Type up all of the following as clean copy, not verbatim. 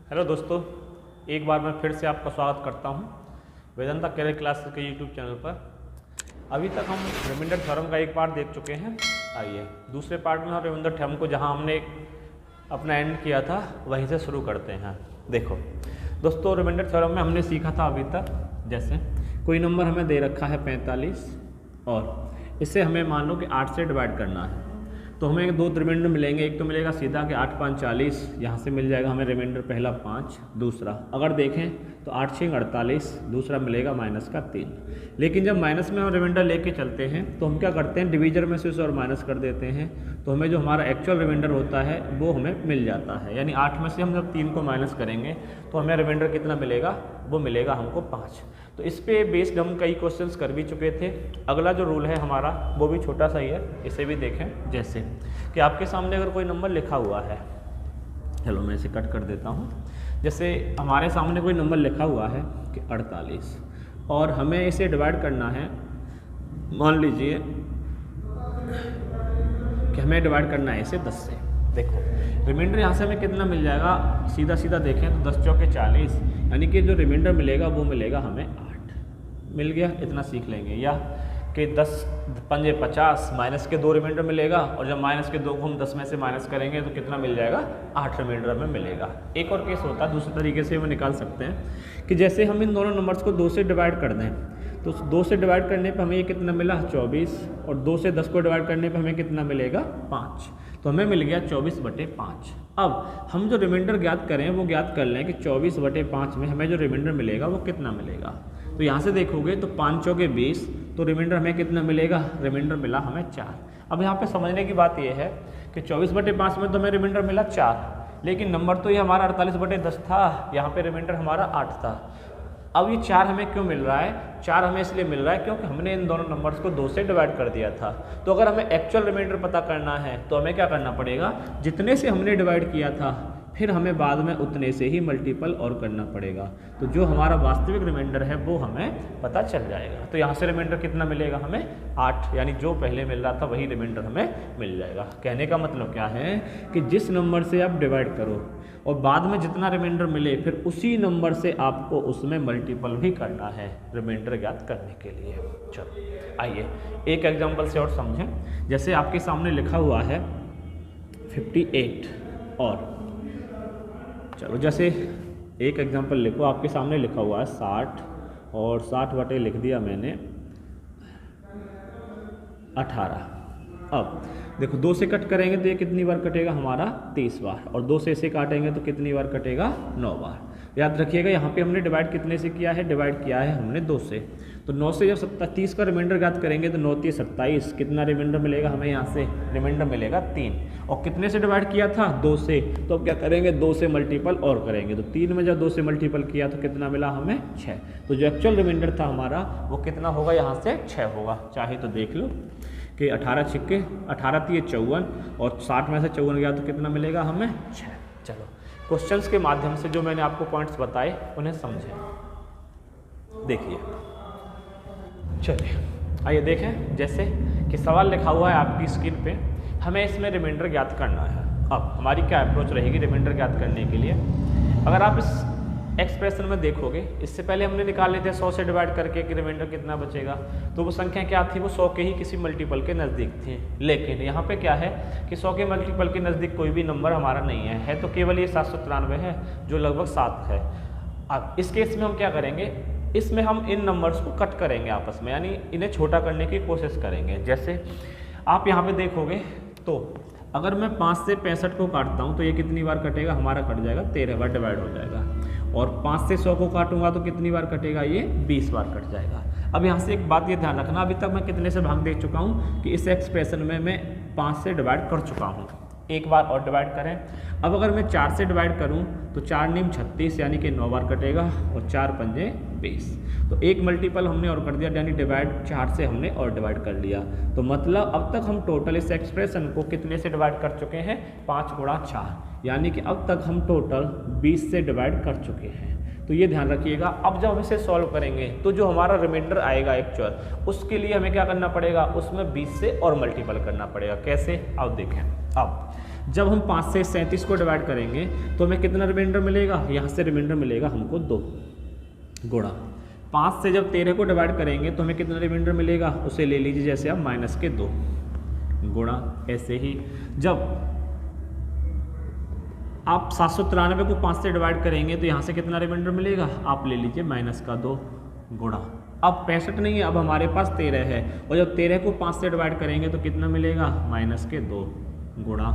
Hello दोस्तों, एक बार मैं फिर से आपका स्वागत करता हूं वेदांता कैरियर क्लास के यूट्यूब चैनल पर। अभी तक हम रिमाइंडर थ्योरम का एक पार्ट देख चुके हैं। आइए दूसरे पार्ट में हम रिमाइंडर थ्योरम को जहां हमने अपना एंड किया था वहीं से शुरू करते हैं। देखो दोस्तों, रिमाइंडर थ्योरम में हमने सीखा था अभी तक, जैसे कोई नंबर हमें दे रखा है 45 और इसे हमें मान लो कि 8 से डिवाइड करना है, तो हमें दो रिमाइंडर मिलेंगे। एक तो मिलेगा सीधा कि 8 5 40, यहाँ से मिल जाएगा हमें रिमाइंडर पहला 5। दूसरा अगर देखें तो 8 6 48, दूसरा मिलेगा माइनस का 3। लेकिन जब माइनस में हम रिमाइंडर लेके चलते हैं तो हम क्या करते हैं, डिवीजर में से उसे और माइनस कर देते हैं, तो हमें जो हमारा एक्चुअल रिमाइंडर होता है वो हमें मिल जाता है। यानी 8 में से हम जब 3 को माइनस करेंगे तो हमें रिमाइंडर कितना मिलेगा, वो मिलेगा हमको 5। तो इस पे बेस्ड हम कई क्वेश्चंस कर भी चुके थे। अगला जो रूल है हमारा वो भी छोटा सा ही है, इसे भी देखें। जैसे कि आपके सामने अगर कोई नंबर लिखा हुआ है, चलो मैं इसे कट कर देता हूँ। जैसे हमारे सामने कोई नंबर लिखा हुआ है कि 48 और हमें इसे डिवाइड करना है, मान लीजिए कि हमें डिवाइड करना है इसे 10 से। देखो रिमाइंडर यहाँ से हमें कितना मिल जाएगा, सीधा सीधा देखें तो 10 चौके 40, यानी कि जो रिमाइंडर मिलेगा वो मिलेगा हमें 8। मिल गया, इतना सीख लेंगे। या कि 10 पंजे 50, माइनस के 2 रिमाइंडर मिलेगा और जब माइनस के 2 को हम 10 में से माइनस करेंगे तो कितना मिल जाएगा, 8 रिमाइंडर हमें मिलेगा। एक और केस होता है, दूसरे तरीके से हम निकाल सकते हैं कि जैसे हम इन दोनों नंबर्स को 2 से डिवाइड कर दें, तो 2 से डिवाइड करने पे हमें ये कितना मिला 24, और 2 से 10 को डिवाइड करने पे हमें कितना मिलेगा 5। तो हमें मिल गया 24/5। अब हम जो रिमाइंडर ज्ञात करें वो ज्ञात कर लें कि 24/5 में हमें जो रिमाइंडर मिलेगा वो कितना मिलेगा। तो यहाँ से देखोगे तो 5 चौके 20, तो रिमाइंडर हमें कितना मिलेगा, रिमाइंडर मिला हमें 4। अब यहाँ पे समझने की बात ये है कि 24/5 में तो हमें रिमाइंडर मिला 4, लेकिन नंबर तो ये हमारा 48/10 था, यहाँ पे रिमाइंडर हमारा 8 था। अब ये 4 हमें क्यों मिल रहा है, 4 हमें इसलिए मिल रहा है क्योंकि हमने इन दोनों नंबर्स को 2 से डिवाइड कर दिया था। तो अगर हमें एक्चुअल रिमाइंडर पता करना है तो हमें क्या करना पड़ेगा, जितने से हमने डिवाइड किया था फिर हमें बाद में उतने से ही मल्टीपल और करना पड़ेगा, तो जो हमारा वास्तविक रिमाइंडर है वो हमें पता चल जाएगा। तो यहाँ से रिमाइंडर कितना मिलेगा हमें 8, यानी जो पहले मिल रहा था वही रिमाइंडर हमें मिल जाएगा। कहने का मतलब क्या है कि जिस नंबर से आप डिवाइड करो और बाद में जितना रिमाइंडर मिले फिर उसी नंबर से आपको उसमें मल्टीपल भी करना है रिमाइंडर ज्ञात करने के लिए। चलो आइए एक एग्जांपल से और समझें। जैसे आपके सामने लिखा हुआ है 58 और चलो जैसे एक एग्जांपल लिखो, आपके सामने लिखा हुआ है 60 और 60 बटे लिख दिया मैंने 18। अब देखो 2 से कट करेंगे तो ये कितनी बार कटेगा हमारा 30 बार, और 2 से इसे काटेंगे तो कितनी बार कटेगा 9 बार। याद रखिएगा यहाँ पे हमने डिवाइड कितने से किया है, डिवाइड किया है हमने 2 से। तो 9 से जब 30 का रिमाइंडर ज्ञात करेंगे तो 9 3 27, कितना रिमाइंडर मिलेगा हमें, यहाँ से रिमाइंडर मिलेगा 3। और कितने से डिवाइड किया था 2 से, तो अब क्या करेंगे 2 से मल्टीपल और करेंगे, तो 3 में जब 2 से मल्टीपल किया तो कितना मिला हमें 6। तो जो एक्चुअल रिमाइंडर था हमारा वो कितना होगा, यहाँ से 6 होगा। चाहे तो देख लो कि 18 छिक्के 18 3 54, और 60 में से 54 गया तो कितना मिलेगा हमें 6। चलो क्वेश्चंस के माध्यम से जो मैंने आपको पॉइंट्स बताए उन्हें समझें। देखिए चलिए आइए देखें। जैसे कि सवाल लिखा हुआ है आपकी स्क्रीन पे, हमें इसमें रिमाइंडर ज्ञात करना है। अब हमारी क्या अप्रोच रहेगी रिमाइंडर ज्ञात करने के लिए। अगर आप इस एक्सप्रेशन में देखोगे, इससे पहले हमने निकाले थे 100 से डिवाइड करके कि रिमाइंडर कितना बचेगा, तो वो संख्या क्या थी, वो 100 के ही किसी मल्टीपल के नज़दीक थी। लेकिन यहाँ पे क्या है कि 100 के मल्टीपल के नज़दीक कोई भी नंबर हमारा नहीं है तो केवल ये 793 है जो लगभग 7 है। अब इस केस में हम क्या करेंगे, इसमें हम इन नंबर्स को कट करेंगे आपस में, यानी इन्हें छोटा करने की कोशिश करेंगे। जैसे आप यहाँ पे देखोगे तो अगर मैं 5 से 65 को काटता हूँ तो ये कितनी बार कटेगा, हमारा कट जाएगा 13 बार डिवाइड हो जाएगा। और 5 से 100 को काटूंगा तो कितनी बार कटेगा, ये 20 बार कट जाएगा। अब यहाँ से एक बात ये ध्यान रखना, अभी तक मैं कितने से भाग दे चुका हूँ कि इस एक्सप्रेशन में मैं 5 से डिवाइड कर चुका हूँ। एक बार और डिवाइड करें। अब अगर मैं 4 से डिवाइड करूं तो 4 नीम 36, यानी कि 9 बार कटेगा, और 4 पंजे 20। तो एक मल्टीपल हमने और कर दिया, यानी डिवाइड 4 से हमने और डिवाइड कर लिया। तो मतलब अब तक हम टोटल इस एक्सप्रेशन को कितने से डिवाइड कर चुके हैं, 5 गुणा 4, यानी कि अब तक हम टोटल 20 से डिवाइड कर चुके हैं। तो ये ध्यान रखिएगा। अब जब हम इसे सॉल्व करेंगे तो जो हमारा रिमाइंडर आएगा एक्चुअल, उसके लिए हमें क्या करना पड़ेगा, उसमें 20 से और मल्टीपल करना पड़ेगा। कैसे, अब देखें। अब जब हम 5 से 37 को डिवाइड करेंगे तो हमें कितना रिमाइंडर मिलेगा, यहाँ से रिमाइंडर मिलेगा हमको 2 गुणा 5 से जब 13 को डिवाइड करेंगे तो हमें कितना रिमाइंडर मिलेगा, उसे ले लीजिए जैसे आप -2 गुणा, ऐसे ही जब आप 793 को 5 से डिवाइड करेंगे तो यहाँ से कितना रिमाइंडर मिलेगा, आप ले लीजिए -2 गुणा। अब 65 नहीं है, अब हमारे पास 13 है और जब 13 को 5 से डिवाइड करेंगे तो कितना मिलेगा, -2 गुणा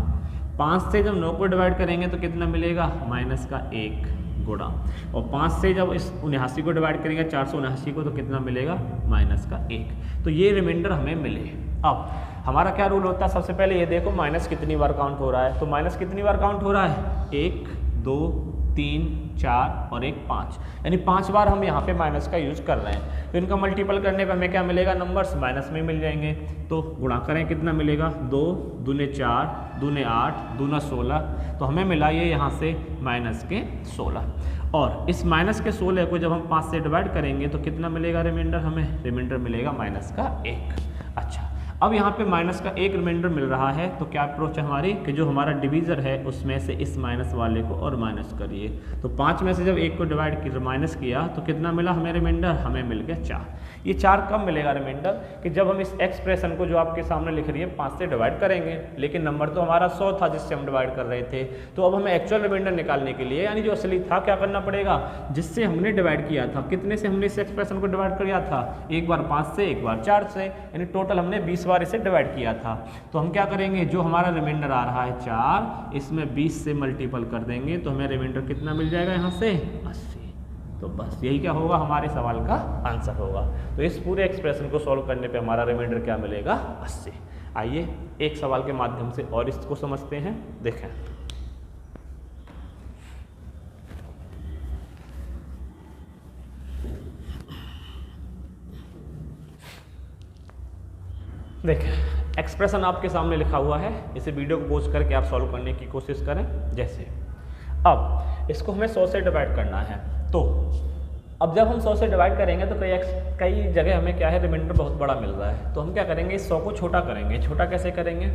5 से जब 9 को डिवाइड करेंगे तो कितना मिलेगा, -1 गुणा, और 5 से जब इस 79 को डिवाइड करेंगे 479 को तो कितना मिलेगा, -1। तो ये रिमाइंडर हमें मिले। अब हमारा क्या रूल होता है, सबसे पहले ये देखो माइनस कितनी बार काउंट हो रहा है, तो माइनस कितनी बार काउंट हो रहा है, 1 2 3 4 और 1 5, यानी 5 बार हम यहाँ पे माइनस का यूज कर रहे हैं। तो इनका मल्टीपल करने पे हमें क्या मिलेगा, नंबर्स माइनस में मिल जाएंगे। तो गुणा करें कितना मिलेगा, 2 दूने 4 दूने 8 दूना 16, तो हमें मिला ये यहाँ से -16। और इस -16 को जब हम 5 से डिवाइड करेंगे तो कितना मिलेगा रिमाइंडर, हमें रिमाइंडर मिलेगा -1। अच्छा, अब यहाँ पे -1 रिमाइंडर मिल रहा है, तो क्या अप्रोच है हमारी कि जो हमारा डिवीज़र है उसमें से इस माइनस वाले को और माइनस करिए। तो 5 में से जब 1 को डिवाइड किया माइनस किया तो कितना मिला हमें रिमाइंडर, हमें मिल गया 4। ये 4 कब मिलेगा रिमाइंडर, कि जब हम इस एक्सप्रेशन को जो आपके सामने लिख रही है 5 से डिवाइड करेंगे, लेकिन नंबर तो हमारा 100 था जिससे हम डिवाइड कर रहे थे। तो अब हमें एक्चुअल रिमाइंडर निकालने के लिए, यानी जो असली था, क्या करना पड़ेगा, जिससे हमने डिवाइड किया था, कितने से हमने इस एक्सप्रेशन को डिवाइड किया था, एक बार 5 से, एक बार 4 से, यानी टोटल हमने 20 बार इसे डिवाइड किया था। तो हम क्या करेंगे, जो हमारा रिमाइंडर आ रहा है 4, इसमें 20 से मल्टीपल कर देंगे तो हमें रिमाइंडर कितना मिल जाएगा, यहाँ से 80। तो बस यही क्या होगा, हमारे सवाल का आंसर होगा। तो इस पूरे एक्सप्रेशन को सॉल्व करने पे हमारा रिमाइंडर क्या मिलेगा, 80। आइए एक सवाल के माध्यम से और इसको समझते हैं। देखें, एक्सप्रेशन आपके सामने लिखा हुआ है, इसे वीडियो को पॉज करके आप सॉल्व करने की कोशिश करें। जैसे अब इसको हमें 100 से डिवाइड करना है, तो अब जब हम 100 से डिवाइड करेंगे तो कई जगह हमें क्या है, रिमाइंडर बहुत बड़ा मिल रहा है। तो हम क्या करेंगे, इस 100 को छोटा करेंगे। छोटा कैसे करेंगे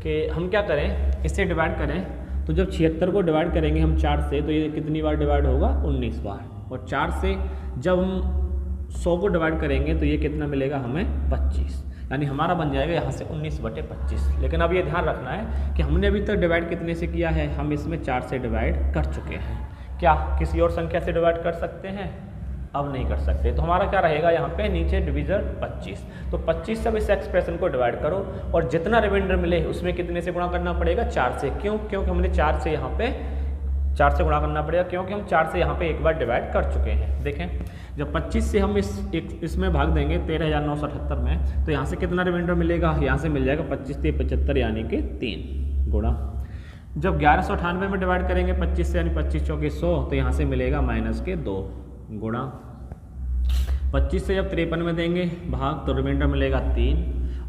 कि हम क्या करें, इससे डिवाइड करें तो जब 76 को डिवाइड करेंगे हम 4 से, तो ये कितनी बार डिवाइड होगा, 19 बार। और 4 से जब हम 100 को डिवाइड करेंगे तो ये कितना मिलेगा हमें, 25, यानी हमारा बन जाएगा यहाँ से 19/25। लेकिन अब ये ध्यान रखना है कि हमने अभी तक डिवाइड कितने से किया है, हम इसमें 4 से डिवाइड कर चुके हैं। क्या किसी और संख्या से डिवाइड कर सकते हैं, अब नहीं कर सकते। तो हमारा क्या रहेगा, यहाँ पे नीचे डिवीज़र 25। तो 25 से अब इस एक्सप्रेशन को डिवाइड करो और जितना रिमाइंडर मिले उसमें कितने से गुणा करना पड़ेगा, 4 से। क्यों, क्योंकि हमने 4 से यहाँ पे 4 से गुणा करना पड़ेगा, क्योंकि हम 4 से यहाँ पे एक बार डिवाइड कर चुके हैं। देखें, जब 25 से हम इसमें भाग देंगे 13,978 में, तो यहाँ से कितना रिमाइंडर मिलेगा, यहाँ से मिल जाएगा 25 से 75, यानी कि 3 गुणा। जब 1198 में डिवाइड करेंगे 25 से, यानी 25 चौके 100, तो यहाँ से मिलेगा -2 गुणा। 25 से जब 53 में देंगे भाग तो रिमाइंडर मिलेगा 3,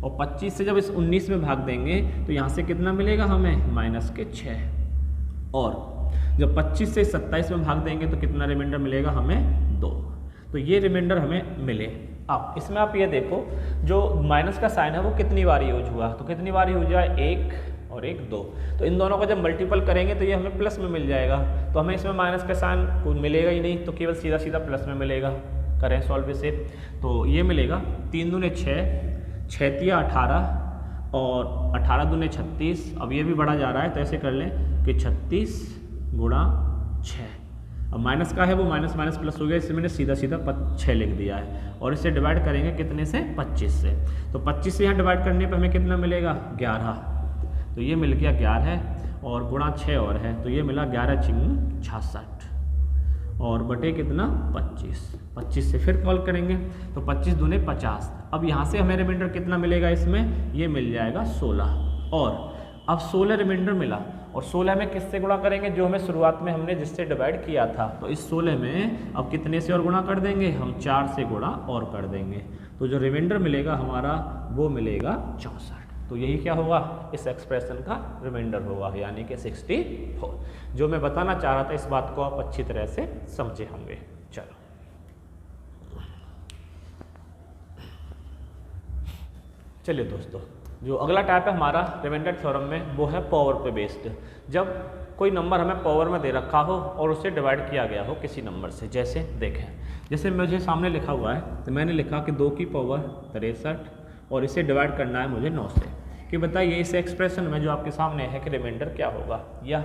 और 25 से जब इस 19 में भाग देंगे तो यहाँ से कितना मिलेगा हमें, -6। और जब 25 से 27 में भाग देंगे तो कितना रिमाइंडर मिलेगा हमें, 2। तो ये रिमाइंडर हमें मिले। अब इसमें आप ये देखो, जो माइनस का साइन है वो कितनी बार यूज हुआ, तो कितनी बार यूज हुआ, 1 और 1 2। तो इन दोनों को जब मल्टीपल करेंगे तो ये हमें प्लस में मिल जाएगा। तो हमें इसमें माइनस का साइन मिलेगा ही नहीं, तो केवल सीधा सीधा प्लस में मिलेगा। करें सॉल्व इसे, तो ये मिलेगा 3 दूने 6, 6 तिया 18 और 18 दूने 36। अब ये भी बढ़ा जा रहा है, तो ऐसे कर लें कि 36 गुणा 6। अब माइनस का है वो माइनस माइनस प्लस हो गया, इससे मैंने सीधा सीधा 6 लिख दिया है। और इसे डिवाइड करेंगे कितने से, 25 से। तो 25 से यहाँ डिवाइड करने पे हमें कितना मिलेगा, 11। तो ये मिल गया 11 और गुणा 6 और है, तो ये मिला 11 × 66 और बटे कितना, 25। 25 से फिर कॉल करेंगे तो 25 दूने 50। अब यहाँ से हमें रिमाइंडर कितना मिलेगा, इसमें ये मिल जाएगा 16। और अब 16 रिमाइंडर मिला, और 16 में किससे गुणा करेंगे, जो हमें शुरुआत में हमने जिससे डिवाइड किया था। तो इस 16 में अब कितने से और गुणा कर देंगे, हम 4 से गुणा और कर देंगे। तो जो रिमाइंडर मिलेगा हमारा वो मिलेगा 64। तो यही क्या होगा, इस एक्सप्रेशन का रिमाइंडर होगा, यानी कि 64। जो मैं बताना चाह रहा था, इस बात को आप अच्छी तरह से समझे होंगे। चलो चलिए दोस्तों, जो अगला टाइप है हमारा रिमाइंडर थ्योरम में वो है पावर पे बेस्ड। जब कोई नंबर हमें पावर में दे रखा हो और उसे डिवाइड किया गया हो किसी नंबर से, जैसे देखें, जैसे मुझे सामने लिखा हुआ है तो मैंने लिखा कि 2 की पावर 63 और इसे डिवाइड करना है मुझे 9 से, कि बताइए इस एक्सप्रेशन में जो आपके सामने है कि रिमाइंडर क्या होगा। या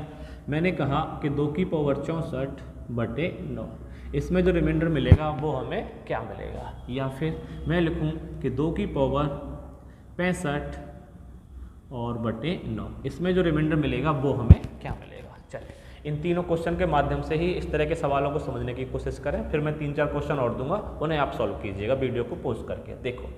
मैंने कहा कि 2 की पावर 64/9, इसमें जो रिमाइंडर मिलेगा वो हमें क्या मिलेगा। या फिर मैं लिखूं कि 2 की पावर 65 और बटे 9, इसमें जो रिमाइंडर मिलेगा वो हमें क्या मिलेगा। चलिए इन तीनों क्वेश्चन के माध्यम से ही इस तरह के सवालों को समझने की कोशिश करें, फिर मैं 3-4 क्वेश्चन और दूंगा, उन्हें आप सॉल्व कीजिएगा वीडियो को पॉज करके। देखो,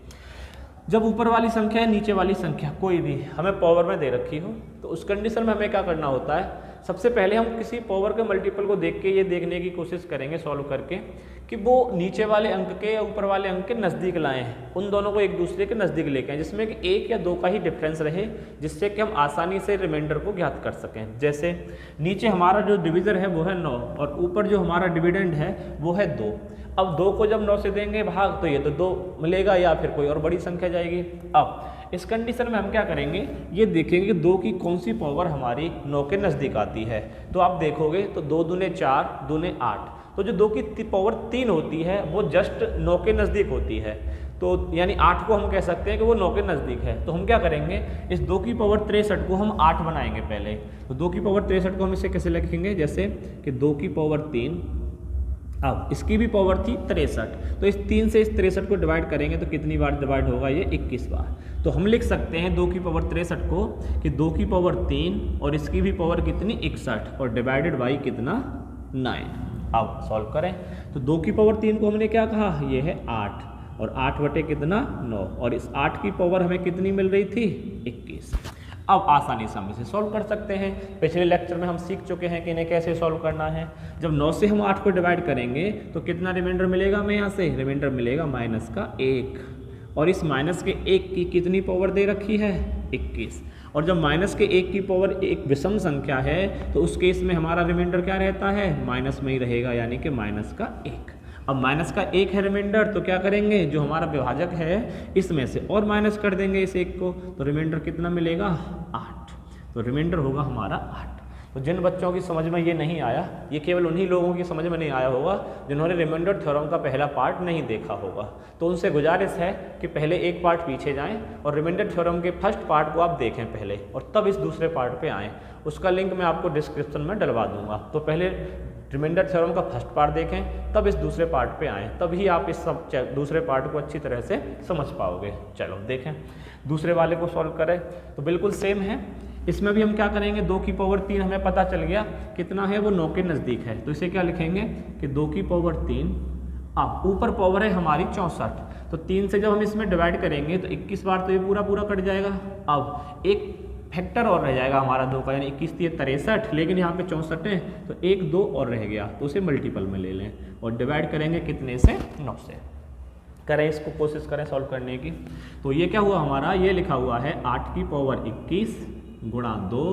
जब ऊपर वाली संख्या है नीचे वाली संख्या कोई भी हमें पावर में दे रखी हो तो उस कंडीशन में हमें क्या करना होता है, सबसे पहले हम किसी पावर के मल्टीपल को देख के ये देखने की कोशिश करेंगे सॉल्व करके कि वो नीचे वाले अंक के या ऊपर वाले अंक के नज़दीक लाए हैं, उन दोनों को एक दूसरे के नज़दीक लेके आए, जिसमें कि 1 या 2 का ही डिफरेंस रहे, जिससे कि हम आसानी से रिमाइंडर को ज्ञात कर सकें। जैसे नीचे हमारा जो डिविज़र है वो है 9 और ऊपर जो हमारा डिविडेंड है वो है 2। अब 2 को जब 9 से देंगे भाग तो ये तो 2 मिलेगा या फिर कोई और बड़ी संख्या जाएगी। अब इस कंडीशन में हम क्या करेंगे, ये देखेंगे कि 2 की कौन सी पावर हमारी 9 के नज़दीक आती है। तो आप देखोगे तो 2 दूने 4, दूने 8, तो जो 2 की पावर 3 होती है वो जस्ट 9 के नज़दीक होती है। तो यानी 8 को हम कह सकते हैं कि वो 9 के नज़दीक है। तो हम क्या करेंगे, इस 2 की पावर 63 को हम 8 बनाएंगे पहले। तो 2 की पावर 63 को हम इसे कैसे लिखेंगे, जैसे कि 2 की पावर 3, अब इसकी भी पावर थी 63, तो इस 3 से इस 63 को डिवाइड करेंगे तो कितनी बार डिवाइड होगा, ये 21 बार। तो हम लिख सकते हैं 2 की पावर 63 को कि 2 की पावर 3 और इसकी भी पावर कितनी 61 और डिवाइडेड बाई कितना 9। अब सॉल्व करें तो 2 की पावर 3 को हमने क्या कहा, ये है 8 और 8 बटे कितना 9 और इस 8 की पावर हमें कितनी मिल रही थी 21। अब आसानी से हम इसे सॉल्व कर सकते हैं। पिछले लेक्चर में हम सीख चुके हैं कि इन्हें कैसे सॉल्व करना है। जब 9 से हम 8 को डिवाइड करेंगे तो कितना रिमाइंडर मिलेगा, हमें यहाँ से रिमाइंडर मिलेगा -1 और इस -1 की कितनी पावर दे रखी है 21। और जब -1 की पावर एक विषम संख्या है तो उस केस में हमारा रिमाइंडर क्या रहता है, माइनस में ही रहेगा, यानी कि -1। अब -1 है रिमाइंडर, तो क्या करेंगे, जो हमारा विभाजक है इसमें से और माइनस कर देंगे इस 1 को, तो रिमाइंडर कितना मिलेगा 8। तो रिमाइंडर होगा हमारा 8। तो जिन बच्चों की समझ में ये नहीं आया, ये केवल उन्हीं लोगों की समझ में नहीं आया होगा जिन्होंने रिमाइंडर थ्योरम का पहला पार्ट नहीं देखा होगा। तो उनसे गुजारिश है कि पहले एक पार्ट पीछे जाएं और रिमाइंडर थ्योरम के फर्स्ट पार्ट को आप देखें पहले और तब इस दूसरे पार्ट पे आएँ। उसका लिंक मैं आपको डिस्क्रिप्शन में डलवा दूंगा। तो पहले रिमाइंडर थ्योरम का फर्स्ट पार्ट देखें, तब इस दूसरे पार्ट पे आएँ, तभी आप इस सब दूसरे पार्ट को अच्छी तरह से समझ पाओगे। चलो देखें, दूसरे वाले को सॉल्व करें तो बिल्कुल सेम है। इसमें भी हम क्या करेंगे, 2 की पावर 3 हमें पता चल गया कितना है, वो 9 के नज़दीक है, तो इसे क्या लिखेंगे कि 2 की पावर 3, अब ऊपर पावर है हमारी 64, तो 3 से जब हम इसमें डिवाइड करेंगे तो 21 बार तो ये पूरा कट जाएगा। अब एक फैक्टर और रह जाएगा हमारा 2 का, यानी 21 3 63, लेकिन यहाँ पे 64 है तो 1 2 और रह गया, तो उसे मल्टीपल में ले लें और डिवाइड करेंगे कितने से 9 से। करें इसको, कोशिश करें सॉल्व करने की। तो ये क्या हुआ हमारा, ये लिखा हुआ है 8 की पावर 21 गुणा 2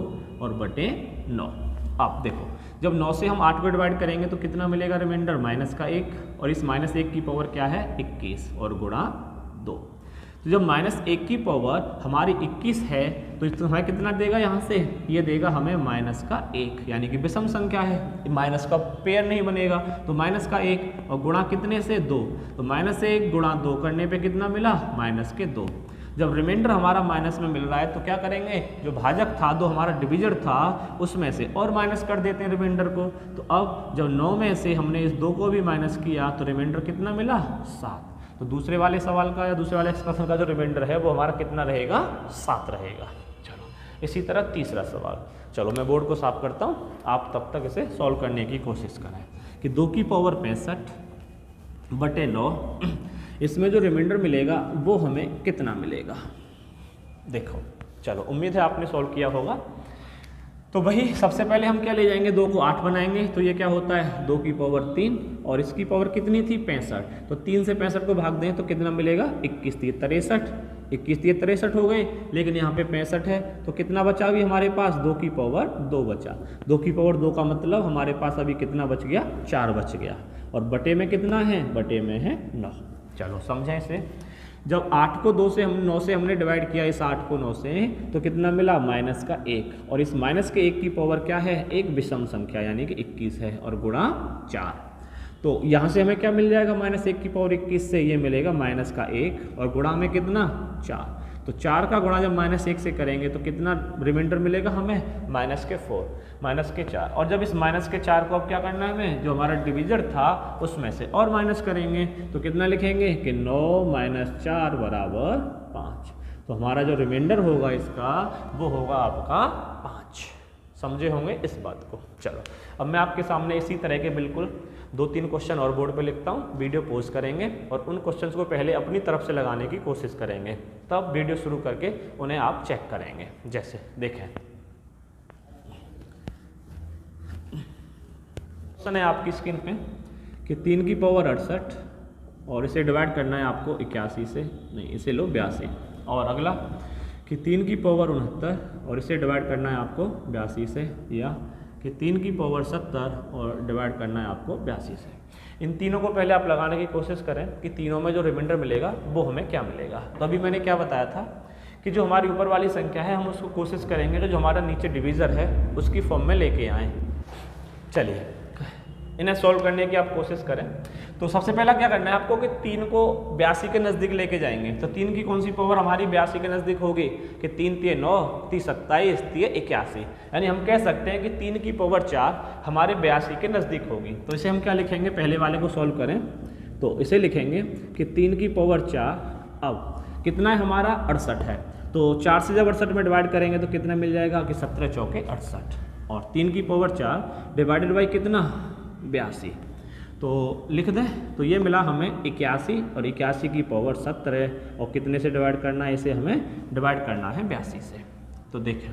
और बटे 9। अब देखो, जब 9 से हम 8 को डिवाइड करेंगे तो कितना मिलेगा रिमाइंडर -1 और इस -1 की पावर क्या है 21 और गुणा 2। तो जब -1 की पावर हमारी 21 है तो हमें कितना देगा, यहाँ से ये देगा हमें -1, यानी कि विषम संख्या है, माइनस का पेयर नहीं बनेगा, तो -1 और गुणा कितने से 2, तो -1 गुणा 2 करने पे कितना मिला -2। जब रिमाइंडर हमारा माइनस में मिल रहा है तो क्या करेंगे, जो भाजक था, जो हमारा डिविजर था, उसमें से और माइनस कर देते हैं रिमाइंडर को। तो अब जब 9 में से हमने इस 2 को भी माइनस किया तो रिमाइंडर कितना मिला 7। तो दूसरे वाले सवाल का या दूसरे वाले एक्सप्रेशन का जो रिमाइंडर है वो हमारा कितना रहेगा 7 रहेगा। चलो इसी तरह तीसरा सवाल, चलो मैं बोर्ड को साफ करता हूँ, आप तब तक इसे सॉल्व करने की कोशिश करें कि 2 की पावर 65 बटे 9, इसमें जो रिमाइंडर मिलेगा वो हमें कितना मिलेगा। देखो चलो, उम्मीद है आपने सॉल्व किया होगा। तो वही सबसे पहले हम क्या ले जाएंगे, 2 को 8 बनाएंगे, तो ये क्या होता है 2 की पावर 3 और इसकी पावर कितनी थी 65, तो 3 से 65 को भाग दें तो कितना मिलेगा 21 3 63, 21 3 63 हो गए, लेकिन यहाँ पे 65 है तो कितना बचा अभी हमारे पास 2 की पावर 2 बचा। 2 की पावर 2 का मतलब हमारे पास अभी कितना बच गया 4 बच गया, और बटे में कितना है, बटे में है 9। चलो समझें इसे। जब 8 को 9 से हमने डिवाइड किया, इस 8 को 9 से, तो कितना मिला माइनस का 1, और इस माइनस के 1 की पावर क्या है, एक विषम संख्या यानी कि 21 है, और गुणा 4। तो यहाँ से हमें क्या मिल जाएगा, माइनस 1 की पावर 21 से ये मिलेगा माइनस का 1 और गुणा में कितना 4। तो 4 का गुणा जब माइनस 1 से करेंगे तो कितना रिमाइंडर मिलेगा हमें, माइनस के 4, माइनस के 4। और जब इस माइनस के 4 को अब क्या करना है हमें, जो हमारा डिविजर था उसमें से और माइनस करेंगे तो कितना लिखेंगे कि 9 - 4 बराबर 5। तो हमारा जो रिमाइंडर होगा इसका वो होगा आपका 5। समझे होंगे इस बात को। चलो अब मैं आपके सामने इसी तरह के बिल्कुल 2-3 क्वेश्चन और बोर्ड पे लिखता हूँ, वीडियो पॉज करेंगे और उन क्वेश्चंस को पहले अपनी तरफ से लगाने की कोशिश करेंगे, तब वीडियो शुरू करके उन्हें आप चेक करेंगे। जैसे देखें, क्वेश्चन है आपकी स्क्रीन पे कि 3 की पावर 68 और इसे डिवाइड करना है आपको 81 से, नहीं इसे लो 82, और अगला कि 3 की पावर 69 और इसे डिवाइड करना है आपको 82 से, या कि 3 की पावर 70 और डिवाइड करना है आपको 82 से। इन तीनों को पहले आप लगाने की कोशिश करें कि तीनों में जो रिमाइंडर मिलेगा वो हमें क्या मिलेगा। तो अभी मैंने क्या बताया था कि जो हमारी ऊपर वाली संख्या है हम उसको कोशिश करेंगे कि जो हमारा नीचे डिवीज़र है उसकी फॉर्म में लेके आएँ। चलिए इन्हें सॉल्व करने की आप कोशिश करें। तो सबसे पहला क्या करना है आपको कि 3 को 82 के नज़दीक लेके जाएंगे। तो 3 की कौन सी पावर हमारी 82 के नज़दीक होगी कि 3 × 9 = 27, 3 × 81, यानी हम कह सकते हैं कि 3 की पावर 4 हमारे 82 के नज़दीक होगी। तो इसे हम क्या लिखेंगे, पहले वाले को सॉल्व करें तो इसे लिखेंगे कि 3 की पावर 4 अब कितना है हमारा 68 है, तो 4 से जब 68 में डिवाइड करेंगे तो कितना मिल जाएगा कि 17 × 4 = 68, और 3 की पावर 4 डिवाइडेड बाई कितना 82, तो लिख दें। तो ये मिला हमें 81, और 81 की पावर 17, और कितने से डिवाइड करना है, इसे हमें डिवाइड करना है 82 से। तो देखें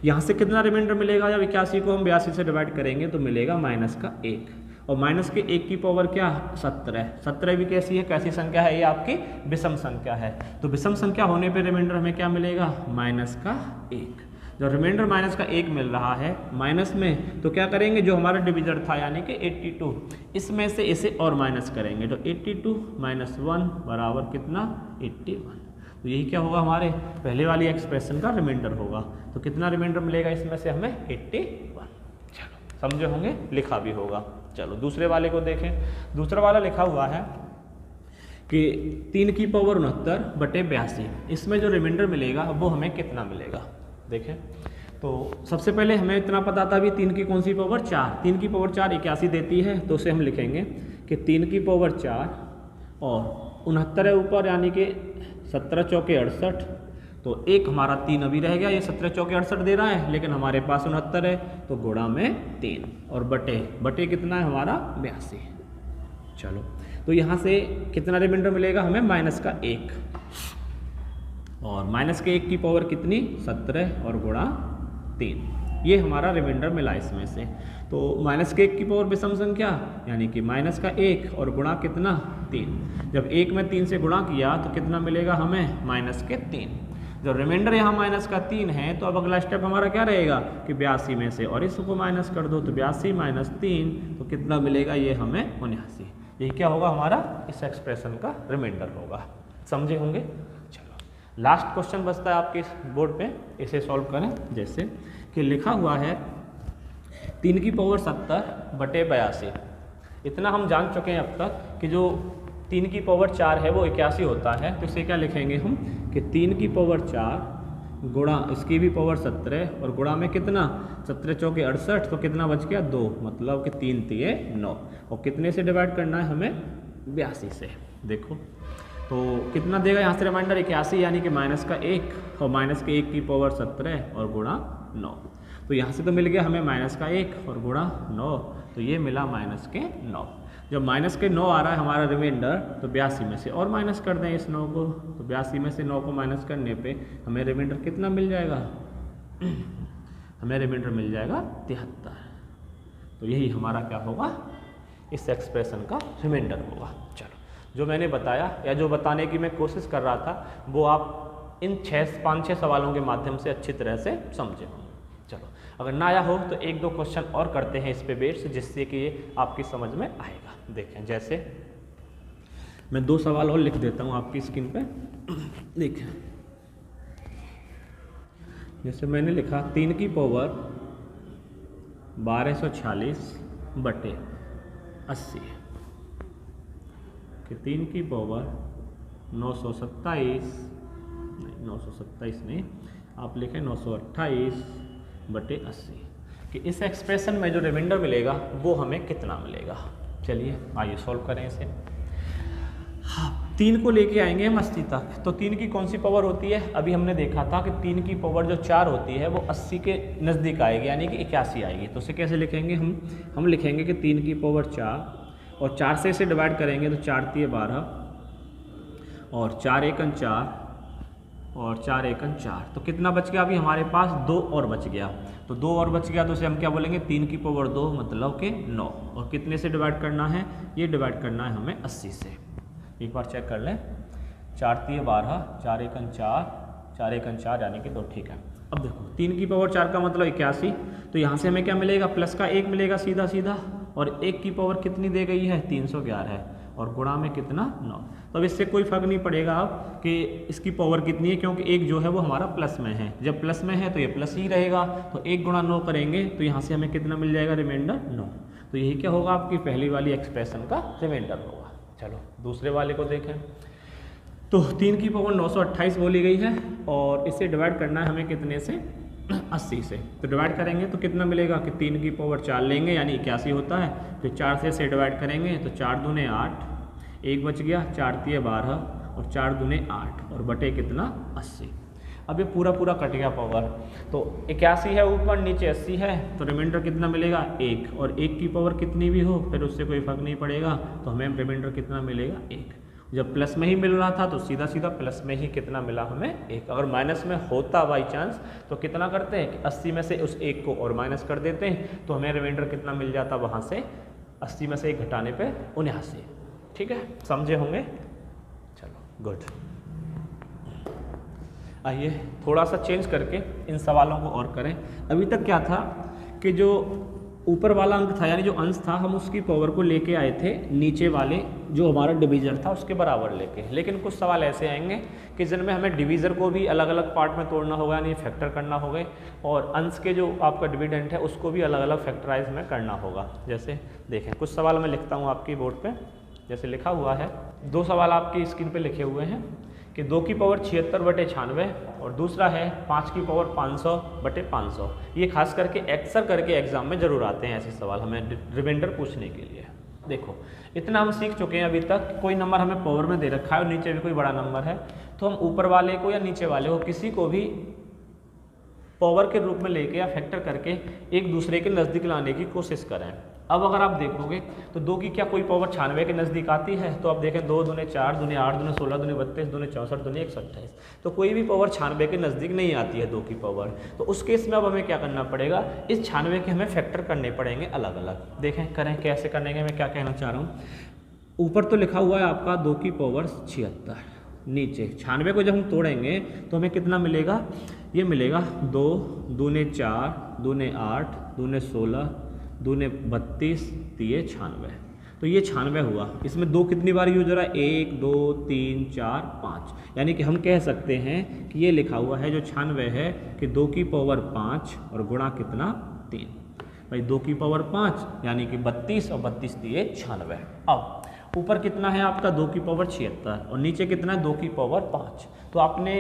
यहाँ से कितना रिमाइंडर मिलेगा, जब 81 को हम 82 से डिवाइड करेंगे तो मिलेगा माइनस का 1, और माइनस के 1 की पावर क्या 17, 17 भी कैसी है, कैसी संख्या है, ये आपकी विषम संख्या है। तो विषम संख्या होने पर रिमाइंडर हमें क्या मिलेगा, माइनस का 1। जब रिमाइंडर माइनस का 1 मिल रहा है माइनस में, तो क्या करेंगे, जो हमारा डिविजर था यानी कि 82, इसमें से इसे और माइनस करेंगे। तो 82 - 1 बराबर कितना 81। तो यही क्या होगा, हमारे पहले वाली एक्सप्रेशन का रिमाइंडर होगा। तो कितना रिमाइंडर मिलेगा इसमें से हमें 81। चलो समझे होंगे, लिखा भी होगा। चलो दूसरे वाले को देखें। दूसरा वाला लिखा हुआ है कि 3 की पावर 69/82, इसमें जो रिमाइंडर मिलेगा वो हमें कितना मिलेगा। देखें तो सबसे पहले हमें इतना पता था भी 3 की कौन सी पावर 4, 3 की पावर 4 81 देती है, तो उसे हम लिखेंगे कि 3 की पावर 4 और 69 है ऊपर, यानी कि 17 × 4 = 68, तो एक हमारा 3 अभी रह गया, ये 17 × 4 = 68 दे रहा है, लेकिन हमारे पास 69 है, तो गुणा में 3 और बटे कितना है हमारा 82। चलो तो यहाँ से कितना रिमाइंडर मिलेगा हमें, माइनस का 1, और माइनस के 1 की पावर कितनी 17 और गुणा 3, ये हमारा रिमाइंडर मिला इसमें से। तो माइनस के 1 की पावर विषम संख्या यानी कि माइनस का 1 और गुणा कितना 3, जब 1 में 3 से गुणा किया तो कितना मिलेगा हमें, माइनस के 3। जब रिमाइंडर यहाँ माइनस का 3 है तो अब अगला स्टेप हमारा क्या रहेगा कि 82 में से और इसको माइनस कर दो, तो 82 - 3 तो कितना मिलेगा, ये हमें 79। यही क्या होगा हमारा इस एक्सप्रेशन का रिमाइंडर होगा। समझे होंगे। लास्ट क्वेश्चन बचता है आपके इस बोर्ड पे, इसे सॉल्व करें। जैसे कि लिखा हुआ है 3 की पावर 70/82, इतना हम जान चुके हैं अब तक कि जो 3 की पावर 4 है वो 81 होता है। तो इसे क्या लिखेंगे हम कि 3 की पावर 4 गुणा इसकी भी पावर 17 और गुणा में कितना 17 × 4 = 68, तो कितना बच गया 2, मतलब कि 3 × 3 = 9, और कितने से डिवाइड करना है हमें 82 से। देखो तो कितना देगा यहाँ से रिमाइंडर 81, यानी कि माइनस का 1 और माइनस के 1 की पावर 17 और गुणा 9, तो यहाँ से तो मिल गया हमें माइनस का 1 और गुणा 9, तो ये मिला माइनस के 9। जब माइनस के 9 आ रहा है हमारा रिमाइंडर, तो 82 में से और माइनस कर दें इस 9 को, तो 82 में से 9 को माइनस करने पे हमें रिमाइंडर कितना मिल जाएगा, हमें रिमाइंडर मिल जाएगा 73। तो यही हमारा क्या होगा, इस एक्सप्रेशन का रिमाइंडर होगा। चलो जो मैंने बताया या जो बताने की मैं कोशिश कर रहा था वो आप इन 5-6 सवालों के माध्यम से अच्छी तरह से समझे होंगे। चलो अगर ना आया हो तो 1-2 क्वेश्चन और करते हैं इस पे बेस, जिससे कि ये आपकी समझ में आएगा। देखें जैसे मैं 2 सवाल और लिख देता हूँ आपकी स्क्रीन पे। देखें, जैसे मैंने लिखा 3 की पावर 1246 बटे 80 कि 3 की पावर 927 नहीं, 927 नहीं, आप लिखें 928 बटे 80 कि इस एक्सप्रेशन में जो रिमाइंडर मिलेगा वो हमें कितना मिलेगा। चलिए आइए सॉल्व करें इसे। हाँ, 3 को लेके आएंगे हम 80 तक। तो 3 की कौन सी पावर होती है? अभी हमने देखा था कि 3 की पावर जो 4 होती है वो 80 के नज़दीक आएगी, यानी कि 81 आएगी। तो उसे कैसे लिखेंगे हम लिखेंगे कि 3 की पावर 4 और 4 से इसे डिवाइड करेंगे तो 4 तिये 12 और 4 एकन 4 और 4 एकन 4। तो कितना बच गया? अभी हमारे पास 2 और बच गया। तो 2 और बच गया तो उसे हम क्या बोलेंगे? 3 की पावर 2 मतलब कि 9। और कितने से डिवाइड करना है? ये डिवाइड करना है हमें 80 से। एक बार चेक कर लें। 4 तिये 12, 4 एकन 4, 4 एकन 4 यानी कि 2। ठीक है, अब देखो 3 की पावर 4 का मतलब 81। तो यहाँ से हमें क्या मिलेगा? प्लस का 1 मिलेगा सीधा सीधा, और 1 की पावर कितनी दे गई है? 311 है, और गुणा में कितना? 9। तो अब इससे कोई फर्क नहीं पड़ेगा अब कि इसकी पावर कितनी है, क्योंकि 1 जो है वो हमारा प्लस में है। जब प्लस में है तो ये प्लस ही रहेगा। तो 1 गुणा 9 करेंगे तो यहाँ से हमें कितना मिल जाएगा? रिमाइंडर 9। तो यही क्या होगा? आपकी पहली वाली एक्सप्रेशन का रिमाइंडर होगा। चलो दूसरे वाले को देखें। तो 3 की पावर 928 बोली गई है और इसे डिवाइड करना है हमें कितने से? 80 से। तो डिवाइड करेंगे तो कितना मिलेगा कि 3 की पावर 4 लेंगे यानी 81 होता है। फिर 4 से इसे डिवाइड करेंगे तो 4 दूने 8, 1 बच गया, 4 तिये 12 और 4 दूने 8 और बटे कितना? 80। अब ये पूरा कट गया पावर। तो 81 है ऊपर, नीचे 80 है, तो रिमाइंडर कितना मिलेगा? 1। और 1 की पावर कितनी भी हो फिर उससे कोई फर्क नहीं पड़ेगा, तो हमें रिमाइंडर कितना मिलेगा? 1। जब प्लस में ही मिल रहा था तो सीधा सीधा प्लस में ही कितना मिला हमें? 1। अगर माइनस में होता बाई चांस तो कितना करते हैं कि 80 में से उस 1 को और माइनस कर देते हैं, तो हमें रिमाइंडर कितना मिल जाता वहाँ से? 80 में से 1 घटाने पे 79। ठीक है, समझे होंगे? चलो गुड। आइए थोड़ा सा चेंज करके इन सवालों को और करें। अभी तक क्या था कि जो ऊपर वाला अंक था यानी जो अंश था, हम उसकी पावर को लेके आए थे नीचे वाले जो हमारा डिवीज़र था उसके बराबर लेके। लेकिन कुछ सवाल ऐसे आएंगे कि जिनमें हमें डिवीज़र को भी अलग अलग पार्ट में तोड़ना होगा यानी फैक्टर करना होगा, और अंश के जो आपका डिविडेंड है उसको भी अलग अलग फैक्टराइज में करना होगा। जैसे देखें कुछ सवाल मैं लिखता हूँ आपकी बोर्ड पर। जैसे लिखा हुआ है, 2 सवाल आपकी स्क्रीन पर लिखे हुए हैं कि 2 की पावर 76 बटे 96 और दूसरा है 5 की पावर 500 बटे 500। ये खास करके अक्सर करके एग्जाम में जरूर आते हैं ऐसे सवाल हमें रिमाइंडर पूछने के लिए। देखो इतना हम सीख चुके हैं अभी तक, कोई नंबर हमें पावर में दे रखा है और नीचे भी कोई बड़ा नंबर है, तो हम ऊपर वाले को या नीचे वाले को किसी को भी पावर के रूप में लेके या फैक्टर करके एक दूसरे के नज़दीक लाने की कोशिश करें। अब अगर आप देखोगे तो 2 की क्या कोई पावर 96 के नज़दीक आती है? तो आप देखें 2 दूने 4, दूने 8, दूने 16, दूने 32, दूने 64, दूने 128। तो कोई भी पावर 96 के नज़दीक नहीं आती है 2 की पावर। तो उस केस में अब हमें क्या करना पड़ेगा? इस 96 के हमें फैक्टर करने पड़ेंगे अलग अलग। देखें करें कैसे करने के, मैं क्या कहना चाह रहा हूँ। ऊपर तो लिखा हुआ है आपका 2 की पावर 76, नीचे 96 को जब हम तोड़ेंगे तो हमें कितना मिलेगा? ये मिलेगा 2 दूने 4, दूने 8, दूने 16, दूने 32, तिये 96। तो ये 96 हुआ। इसमें 2 कितनी बार यूज हो रहा है? 1, 2, 3, 4, 5। यानी कि हम कह सकते हैं कि ये लिखा हुआ है जो 96 है कि 2 की पावर 5 और गुणा कितना? 3। भाई 2 की पावर 5 यानी कि 32 और 32 तिये 96। अब ऊपर कितना है आपका? 2 की पावर 76 और नीचे कितना है? 2 की पावर 5। तो आपने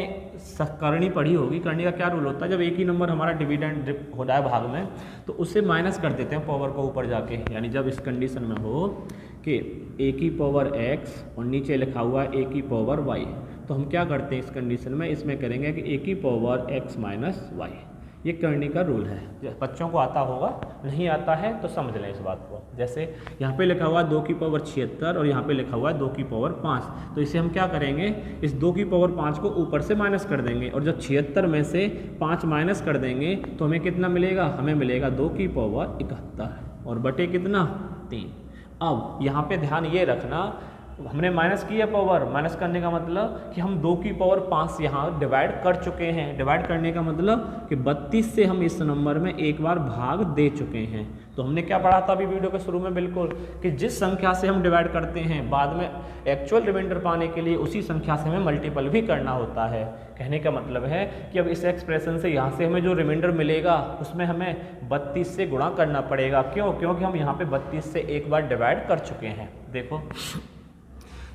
करनी पढ़ी होगी। करने का क्या रूल होता है? जब एक ही नंबर हमारा डिविडेंड हो रहा है भाग में तो उससे माइनस कर देते हैं पावर को ऊपर जाके। यानी जब इस कंडीशन में हो कि a की पावर x और नीचे लिखा हुआ है a की पावर y, तो हम क्या करते हैं इस कंडीशन में? इसमें करेंगे कि a की पावर x माइनस y। ये करने का रूल है। बच्चों को आता होगा, नहीं आता है तो समझ लें इस बात को। जैसे यहाँ पे लिखा हुआ है 2 की पावर 76 और यहाँ पे लिखा हुआ है 2 की पावर 5। तो इसे हम क्या करेंगे? इस 2 की पावर 5 को ऊपर से माइनस कर देंगे और जब 76 में से 5 माइनस कर देंगे तो हमें कितना मिलेगा? हमें मिलेगा 2 की पावर 71 और बटे कितना? 3। अब यहाँ पे ध्यान ये रखना हमने माइनस किया पावर, माइनस करने का मतलब कि हम 2 की पावर 5 यहाँ डिवाइड कर चुके हैं। डिवाइड करने का मतलब कि 32 से हम इस नंबर में एक बार भाग दे चुके हैं। तो हमने क्या पढ़ा था अभी वीडियो के शुरू में, बिल्कुल कि जिस संख्या से हम डिवाइड करते हैं बाद में एक्चुअल रिमाइंडर पाने के लिए उसी संख्या से हमें मल्टीपल भी करना होता है। कहने का मतलब है कि अब इस एक्सप्रेशन से यहाँ से हमें जो रिमाइंडर मिलेगा उसमें हमें 32 से गुणा करना पड़ेगा। क्यों? क्योंकि हम यहाँ पे 32 से एक बार डिवाइड कर चुके हैं। देखो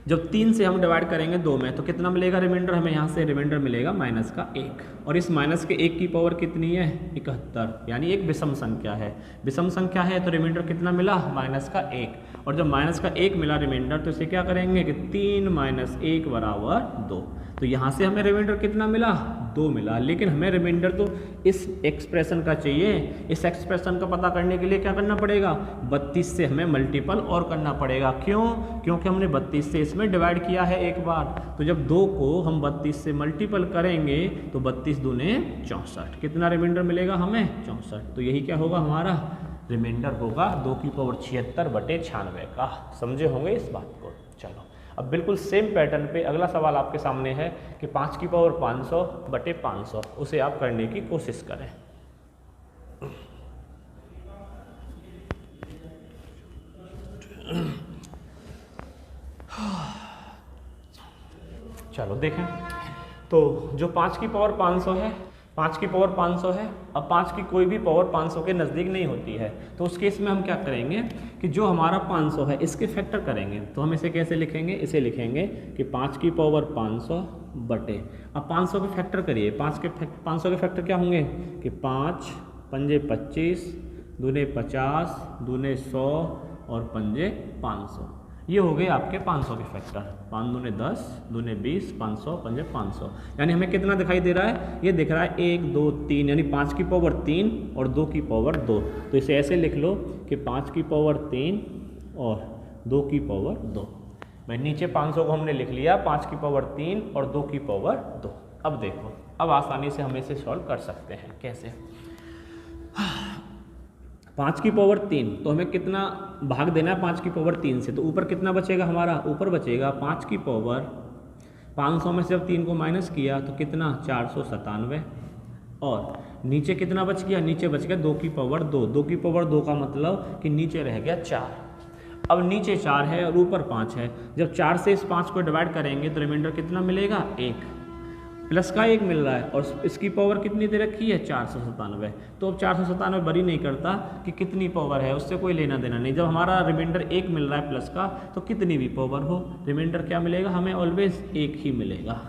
जब 3 से हम डिवाइड करेंगे 2 में तो कितना मिलेगा रिमाइंडर, हमें यहाँ से रिमाइंडर मिलेगा माइनस का 1, और इस माइनस के 1 की पावर कितनी है 71, यानी एक विषम संख्या है। विषम संख्या है तो रिमाइंडर कितना मिला माइनस का 1, और जब माइनस का 1 मिला रिमाइंडर तो इसे क्या करेंगे कि 3 माइनस 1 बराबर 2। तो यहाँ से हमें रिमाइंडर कितना मिला 2 मिला, लेकिन हमें रिमाइंडर तो इस एक्सप्रेशन का चाहिए। इस एक्सप्रेशन का पता करने के लिए क्या करना पड़ेगा, 32 से हमें मल्टीपल और करना पड़ेगा। क्यों? क्योंकि हमने 32 से इसमें डिवाइड किया है एक बार। तो जब 2 को हम 32 से मल्टीपल करेंगे तो 32 दूने 64, कितना रिमाइंडर मिलेगा हमें 64। तो यही क्या होगा हमारा रिमाइंडर होगा 2 की पावर 76/96 का। समझे होंगे इस बात को। चलो अब बिल्कुल सेम पैटर्न पे अगला सवाल आपके सामने है कि 5 की पावर 500/500, उसे आप करने की कोशिश करें। चलो देखें, तो जो 5 की पावर 500 है, 5 की पावर 500 है। अब 5 की कोई भी पावर 500 के नज़दीक नहीं होती है, तो उस केस में हम क्या करेंगे कि जो हमारा 500 है इसके फैक्टर करेंगे। तो हम इसे कैसे लिखेंगे, इसे लिखेंगे कि 5 की पावर 500 बटे, अब 500 के फैक्टर करिए। 500 के फैक्टर क्या होंगे कि 5 पंजे 25, दूने 50, दूने 100 और पंजे 500। ये हो गए आपके 500 के फैक्टर। 5 दूने 10, दूने 20, 500 पंजे 500, यानी हमें कितना दिखाई दे रहा है, ये दिख रहा है 1 2 3, यानी 5 की पावर 3 और 2 की पावर 2। तो इसे ऐसे लिख लो कि 5 की पावर 3 और 2 की पावर 2। भाई नीचे 500 को हमने लिख लिया, 5 की पावर 3 और 2 की पावर 2। अब देखो, अब आसानी से हम इसे सॉल्व कर सकते हैं। कैसे? 5 की पावर 3, तो हमें कितना भाग देना है 5 की पावर 3 से, तो ऊपर कितना बचेगा हमारा, ऊपर बचेगा 5 की पावर 500 में से जब 3 को माइनस किया तो कितना 497, और नीचे कितना बच गया, नीचे बच गया 2 की पावर 2। 2 की पावर 2 का मतलब कि नीचे रह गया 4। अब नीचे 4 है और ऊपर 5 है, जब 4 से इस 5 को डिवाइड करेंगे तो रिमाइंडर कितना मिलेगा 1, प्लस का 1 मिल रहा है, और इसकी पावर कितनी दे रखी है 497। तो अब 497 बड़ी नहीं करता कि कितनी पावर है, उससे कोई लेना देना नहीं। जब हमारा रिमाइंडर 1 मिल रहा है प्लस का, तो कितनी भी पावर हो रिमाइंडर क्या मिलेगा हमें, ऑलवेज 1 ही मिलेगा।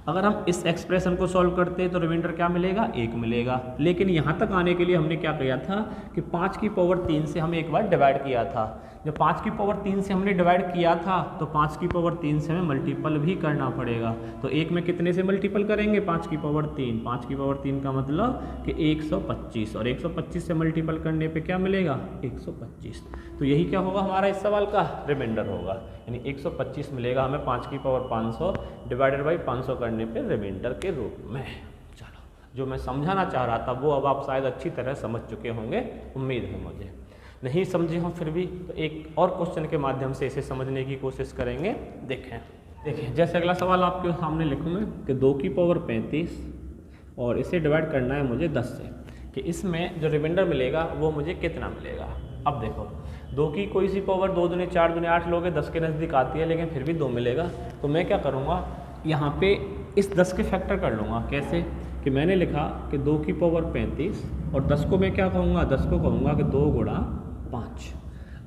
अगर हम इस एक्सप्रेशन को सॉल्व करते हैं तो रिमाइंडर क्या मिलेगा 1 मिलेगा। लेकिन यहाँ तक आने के लिए हमने क्या किया था कि 5 की पावर 3 से हम एक बार डिवाइड किया था। जब 5 की पावर 3 से हमने डिवाइड किया था तो 5 की पावर 3 से हमें मल्टीपल भी करना पड़ेगा। तो 1 में कितने से मल्टीपल करेंगे 5 की पावर 3, 5 की पावर 3 का मतलब कि 125, और 125 से मल्टीपल करने पे क्या मिलेगा 125। तो यही क्या होगा हमारा इस सवाल का रिमाइंडर होगा, यानी 125 मिलेगा हमें 5 की पावर 500 डिवाइडेड बाई 500 करने पे रिमाइंडर के रूप में। चलो, जो मैं समझाना चाह रहा था वो अब आप शायद अच्छी तरह समझ चुके होंगे, उम्मीद है मुझे। नहीं समझे हो फिर भी तो एक और क्वेश्चन के माध्यम से इसे समझने की कोशिश करेंगे। देखें जैसे अगला सवाल आपके सामने लिखूँ मैं कि 2 की पावर 35 और इसे डिवाइड करना है मुझे 10 से, कि इसमें जो रिमाइंडर मिलेगा वो मुझे कितना मिलेगा। अब देखो 2 की कोई सी पावर 2 दूने 4 दूने 8 लोगे 10 के नज़दीक आती है, लेकिन फिर भी 2 मिलेगा। तो मैं क्या करूँगा यहाँ पे इस 10 के फैक्टर कर लूँगा। कैसे कि मैंने लिखा कि 2 की पावर 35 और 10 को मैं क्या कहूँगा, 10 को कहूँगा कि 2 गुणा 5।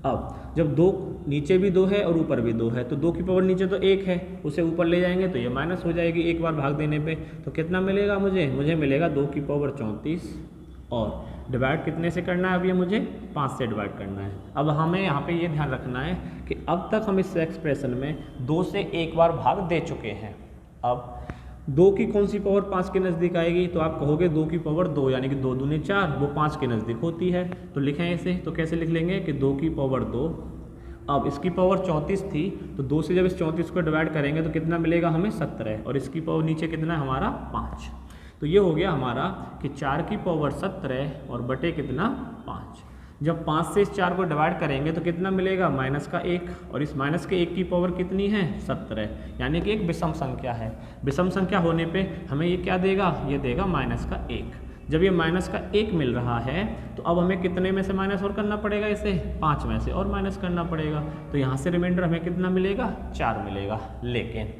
अब जब 2 नीचे भी 2 है और ऊपर भी 2 है तो 2 की पावर नीचे तो 1 है, उसे ऊपर ले जाएंगे तो ये माइनस हो जाएगी एक बार भाग देने पे। तो कितना मिलेगा मुझे मिलेगा 2 की पावर 34, और डिवाइड कितने से करना है, अब ये मुझे 5 से डिवाइड करना है। अब हमें यहाँ पे ये ध्यान रखना है कि अब तक हम इस एक्सप्रेशन में 2 से एक बार भाग दे चुके हैं। अब 2 की कौन सी पावर 5 के नज़दीक आएगी, तो आप कहोगे 2 की पावर 2, यानी कि 2 दूने 4, वो 5 के नज़दीक होती है। तो लिखें इसे, तो कैसे लिख लेंगे कि 2 की पावर 2। अब इसकी पावर 34 थी, तो 2 से जब इस 34 को डिवाइड करेंगे तो कितना मिलेगा हमें 17, और इसकी पावर नीचे कितना है हमारा 5। तो ये हो गया हमारा कि 4 की पावर 17 और बटे कितना 5। जब 5 से इस 4 को डिवाइड करेंगे तो कितना मिलेगा, माइनस का 1, और इस माइनस के 1 की पावर कितनी है, 17, यानी कि एक विषम संख्या है। विषम संख्या होने पे हमें ये क्या देगा, ये देगा माइनस का 1। जब ये माइनस का 1 मिल रहा है तो अब हमें कितने में से माइनस और करना पड़ेगा, इसे 5 में से और माइनस करना पड़ेगा। तो यहाँ से रिमाइंडर हमें कितना मिलेगा, 4 मिलेगा। लेकिन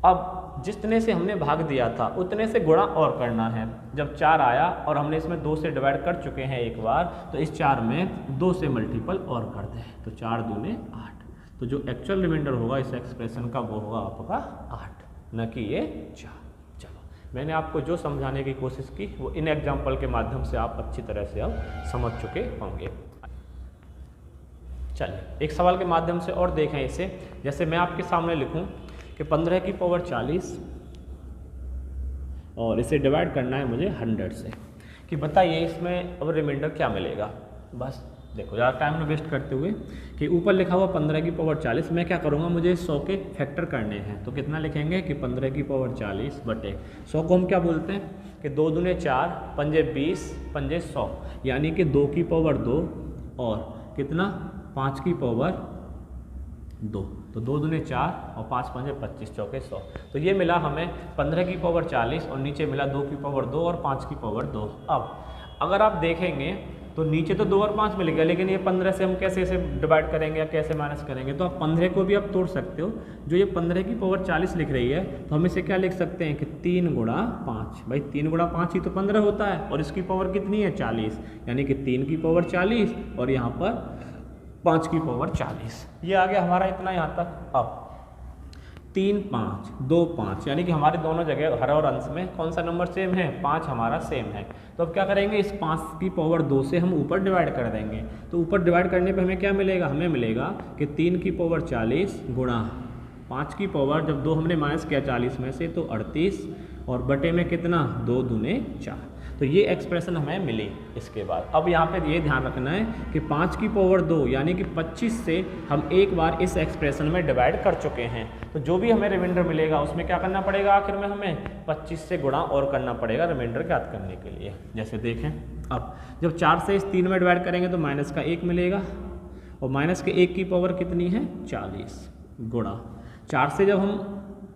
अब जितने से हमने भाग दिया था उतने से गुणा और करना है। जब 4 आया और हमने इसमें 2 से डिवाइड कर चुके हैं एक बार, तो इस 4 में 2 से मल्टीपल और कर दें, तो 4 दूने 8। तो जो एक्चुअल रिमाइंडर होगा इस एक्सप्रेशन का वो होगा आपका 8, न कि ये 4। चलो, मैंने आपको जो समझाने की कोशिश की वो इन एग्जाम्पल के माध्यम से आप अच्छी तरह से अब समझ चुके होंगे। चलिए एक सवाल के माध्यम से और देखें इसे। जैसे मैं आपके सामने लिखूं कि 15 की पावर 40 और इसे डिवाइड करना है मुझे 100 से, कि बताइए इसमें अब रिमाइंडर क्या मिलेगा। बस देखो ज़्यादा टाइम न वेस्ट करते हुए कि ऊपर लिखा हुआ 15 की पावर 40, मैं क्या करूँगा, मुझे 100 के फैक्टर करने हैं। तो कितना लिखेंगे कि 15 की पावर 40 बटे 100 को हम क्या बोलते हैं कि 2 दूने 4, पंजे 20, पंजे 100, यानी कि 2 की पावर 2 और कितना 5 की पावर 2, तो 2 दूने 4 और 5 पंजे 25, चौके 100। तो ये मिला हमें 15 की पावर 40 और नीचे मिला 2 की पावर 2 और 5 की पावर 2। अब अगर आप देखेंगे तो नीचे तो 2 और 5 मिल गया, लेकिन ये 15 से हम कैसे इसे डिवाइड करेंगे या कैसे माइनस करेंगे। तो आप 15 को भी आप तोड़ सकते हो। जो ये 15 की पावर 40 लिख रही है तो हम इसे क्या लिख सकते हैं कि 3 गुणा 5। भाई 3 गुणा 5 ही तो 15 होता है और इसकी पावर कितनी है 40, यानी कि 3 की पावर 40 और यहाँ पर 5 की पावर 40। ये आ गया हमारा इतना यहाँ तक। अब 3 5 2 5, यानी कि हमारे दोनों जगह हर और अंश में कौन सा नंबर सेम है, 5 हमारा सेम है। तो अब क्या करेंगे, इस 5 की पावर 2 से हम ऊपर डिवाइड कर देंगे। तो ऊपर डिवाइड करने पे हमें क्या मिलेगा, हमें मिलेगा कि 3 की पावर 40 गुणा 5 की पावर, जब 2 हमने माइनस किया 40 में से तो 38 और बटे में कितना 2 दूने 4। तो ये एक्सप्रेशन हमें मिली। इसके बाद अब यहाँ पे ये ध्यान रखना है कि 5 की पावर 2 यानी कि 25 से हम एक बार इस एक्सप्रेशन में डिवाइड कर चुके हैं। तो जो भी हमें रिमाइंडर मिलेगा उसमें क्या करना पड़ेगा, आखिर में हमें 25 से गुणा और करना पड़ेगा रिमाइंडर ज्ञात करने के लिए। जैसे देखें, अब जब 4 से इस 3 में डिवाइड करेंगे तो माइनस का 1 मिलेगा और माइनस के 1 की पावर कितनी है 40 गुणा 4 से जब हम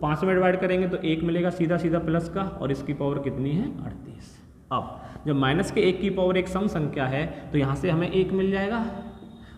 5 में डिवाइड करेंगे तो 1 मिलेगा सीधा सीधा प्लस का, और इसकी पावर कितनी है 38। अब जब माइनस के 1 की पावर एक सम संख्या है तो यहाँ से हमें 1 मिल जाएगा,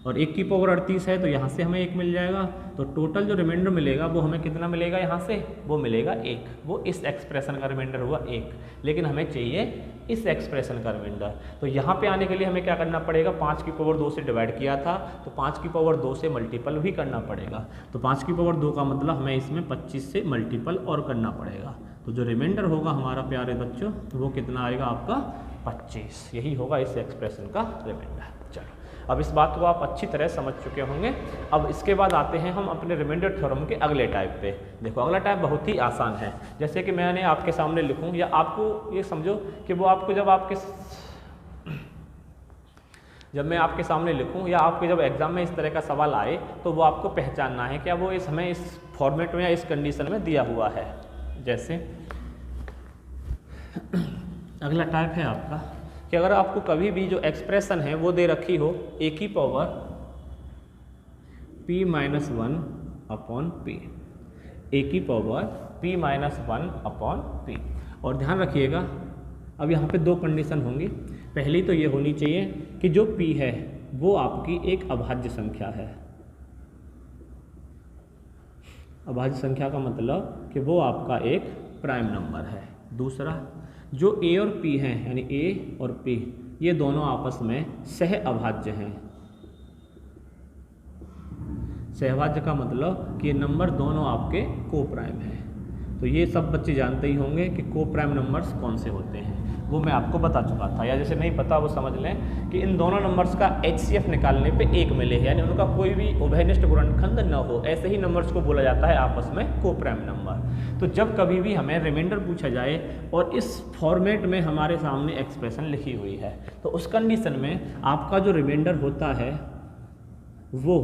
और 1 की पावर 38 है तो यहाँ से हमें 1 मिल जाएगा। तो टोटल जो रिमाइंडर मिलेगा वो हमें कितना मिलेगा, यहाँ से वो मिलेगा 1। वो इस एक्सप्रेशन का रिमाइंडर हुआ 1, लेकिन हमें चाहिए इस एक्सप्रेशन का रिमाइंडर। तो यहाँ पे आने के लिए हमें क्या करना पड़ेगा, 5 की पावर 2 से डिवाइड किया था तो 5 की पावर 2 से मल्टीपल भी करना पड़ेगा। तो 5 की पावर 2 का मतलब हमें इसमें 25 से मल्टीपल और करना पड़ेगा। तो जो रिमाइंडर होगा हमारा प्यारे बच्चों वो कितना आएगा आपका 25। यही होगा इस एक्सप्रेशन का रिमाइंडर। चलो अब इस बात को आप अच्छी तरह समझ चुके होंगे। अब इसके बाद आते हैं हम अपने रिमाइंडर थ्योरम के अगले टाइप पे। देखो अगला टाइप बहुत ही आसान है। जैसे कि मैंने आपके सामने लिखूं, या आपको ये समझो कि वो आपको जब मैं आपके सामने लिखूं या आपके जब एग्जाम में इस तरह का सवाल आए तो वो आपको पहचानना है क्या वो हमें इस फॉर्मेट में या इस कंडीशन में दिया हुआ है। जैसे अगला टाइप है आपका कि अगर आपको कभी भी जो एक्सप्रेशन है वो दे रखी हो a की power p minus 1 upon p, a की power p minus 1 upon p। और ध्यान रखिएगा अब यहाँ पे 2 कंडीशन होंगी। पहली तो ये होनी चाहिए कि जो p है वो आपकी एक अभाज्य संख्या है। अभाज्य संख्या का मतलब कि वो आपका एक प्राइम नंबर है। दूसरा, जो a और p हैं यानी a और p ये दोनों आपस में सह अभाज्य हैं। सहभाज्य का मतलब कि ये नंबर दोनों आपके को प्राइम हैं। तो ये सब बच्चे जानते ही होंगे कि को प्राइम नंबर्स कौन से होते हैं, वो मैं आपको बता चुका था। या जैसे नहीं पता वो समझ लें कि इन दोनों नंबर्स का HCF निकालने पे 1 मिले, यानी उनका कोई भी उभयनिष्ठ गुणनखंड न हो, ऐसे ही नंबर्स को बोला जाता है आपस में को प्राइम नंबर। तो जब कभी भी हमें रिमाइंडर पूछा जाए और इस फॉर्मेट में हमारे सामने एक्सप्रेशन लिखी हुई है तो उस कंडीशन में आपका जो रिमाइंडर होता है वो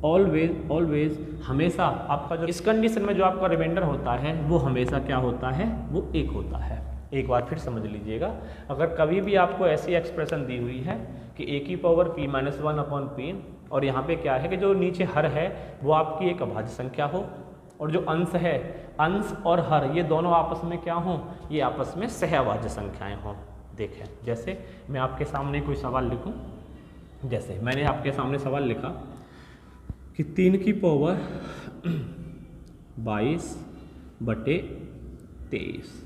ऑलवेज हमेशा आपका जो इस कंडीशन में जो आपका रिमाइंडर होता है वो हमेशा क्या होता है, वो 1 होता है। एक बार फिर समझ लीजिएगा, अगर कभी भी आपको ऐसी एक्सप्रेशन दी हुई है कि ए की power p minus 1 upon p, और यहाँ पे क्या है कि जो नीचे हर है वो आपकी एक अभाज्य संख्या हो, और जो अंश है, अंश और हर ये दोनों आपस में क्या हों, ये आपस में सहअभाज्य संख्याएं हों। देखें, जैसे मैं आपके सामने कोई सवाल लिखूं, जैसे मैंने आपके सामने सवाल लिखा कि 3 की पावर 22/23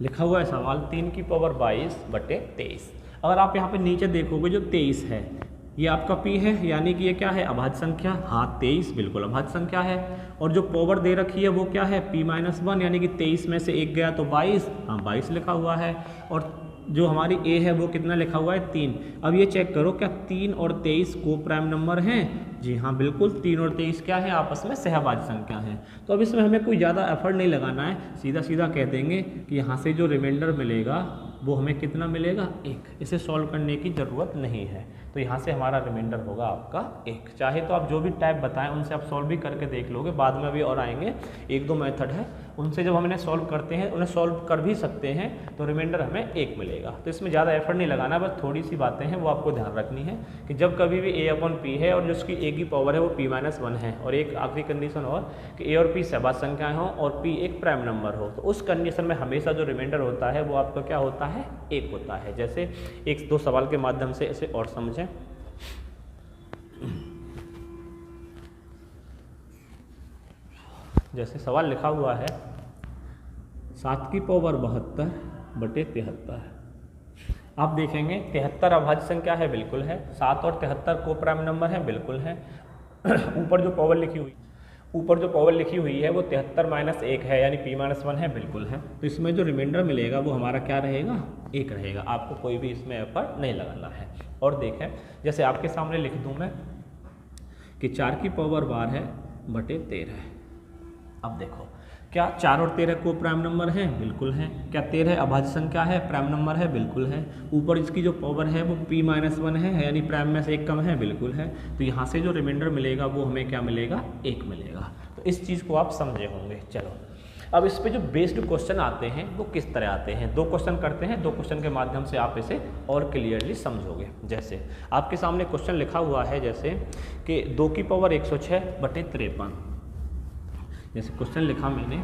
लिखा हुआ है सवाल, 3 की पावर 22/23। अगर आप यहाँ पे नीचे देखोगे जो 23 है ये आपका p है, यानी कि ये क्या है, अभाज्य संख्या। हाँ, 23 बिल्कुल अभाज्य संख्या है। और जो पावर दे रखी है वो क्या है, p माइनस 1, यानी कि 23 में से 1 गया तो 22, हाँ 22 लिखा हुआ है। और जो हमारी a है वो कितना लिखा हुआ है, 3। अब ये चेक करो क्या 3 और 23 को प्राइम नंबर हैं? जी हाँ बिल्कुल, 3 और 23 क्या है, आपस में सहअभाज्य संख्या है। तो अब इसमें हमें कोई ज़्यादा एफर्ट नहीं लगाना है, सीधा सीधा कह देंगे कि यहाँ से जो रिमाइंडर मिलेगा वो हमें कितना मिलेगा, 1। इसे सॉल्व करने की ज़रूरत नहीं है, तो यहाँ से हमारा रिमाइंडर होगा आपका 1। चाहे तो आप जो भी टाइप बताएं उनसे आप सॉल्व भी करके देख लोगे, बाद में भी और आएंगे 1-2 मेथड है, उनसे जब हम इन्हें सॉल्व करते हैं, उन्हें सॉल्व कर भी सकते हैं, तो रिमाइंडर हमें 1 मिलेगा। तो इसमें ज़्यादा एफर्ट नहीं लगाना, बस थोड़ी सी बातें हैं वो आपको ध्यान रखनी है कि जब कभी भी a अपॉन p है और जो उसकी a की पावर है वो p माइनस 1 है, और एक आखिरी कंडीशन और कि a और p सहअभाज्य संख्याएं हों और p एक प्राइम नंबर हो, तो उस कंडीशन में हमेशा जो रिमाइंडर होता है वो आपका क्या होता है, 1 होता है। जैसे 1-2 सवाल के माध्यम से इसे और समझें। जैसे सवाल लिखा हुआ है 7 की पावर 72/73। आप देखेंगे 73 अभाज्य संख्या है, बिल्कुल है। 7 और 73 को प्राइम नंबर है, बिल्कुल है। ऊपर जो पावर लिखी हुई है वो 73 माइनस 1 है, यानी p माइनस 1 है, बिल्कुल है। तो इसमें जो रिमाइंडर मिलेगा वो हमारा क्या रहेगा, 1 रहेगा। आपको कोई भी इसमें एफर्ट नहीं लगाना है। और देखें, जैसे आपके सामने लिख दूं मैं कि 4 की पावर 12/13। अब देखो, क्या 4 और 13 को प्राइम नंबर है, बिल्कुल है। क्या 13 अभाज्य संख्या है, प्राइम नंबर है, बिल्कुल है। ऊपर इसकी जो पावर है वो p माइनस 1 है, यानी प्राइम में से 1 कम है, बिल्कुल है। तो यहाँ से जो रिमाइंडर मिलेगा वो हमें क्या मिलेगा, 1 मिलेगा। तो इस चीज़ को आप समझे होंगे। चलो, अब इस पे जो बेस्ड क्वेश्चन आते हैं वो किस तरह आते हैं, 2 क्वेश्चन करते हैं, 2 क्वेश्चन के माध्यम से आप इसे और क्लियरली समझोगे। जैसे आपके सामने क्वेश्चन लिखा हुआ है, जैसे कि 2 की पावर 106/53। जैसे क्वेश्चन लिखा मैंने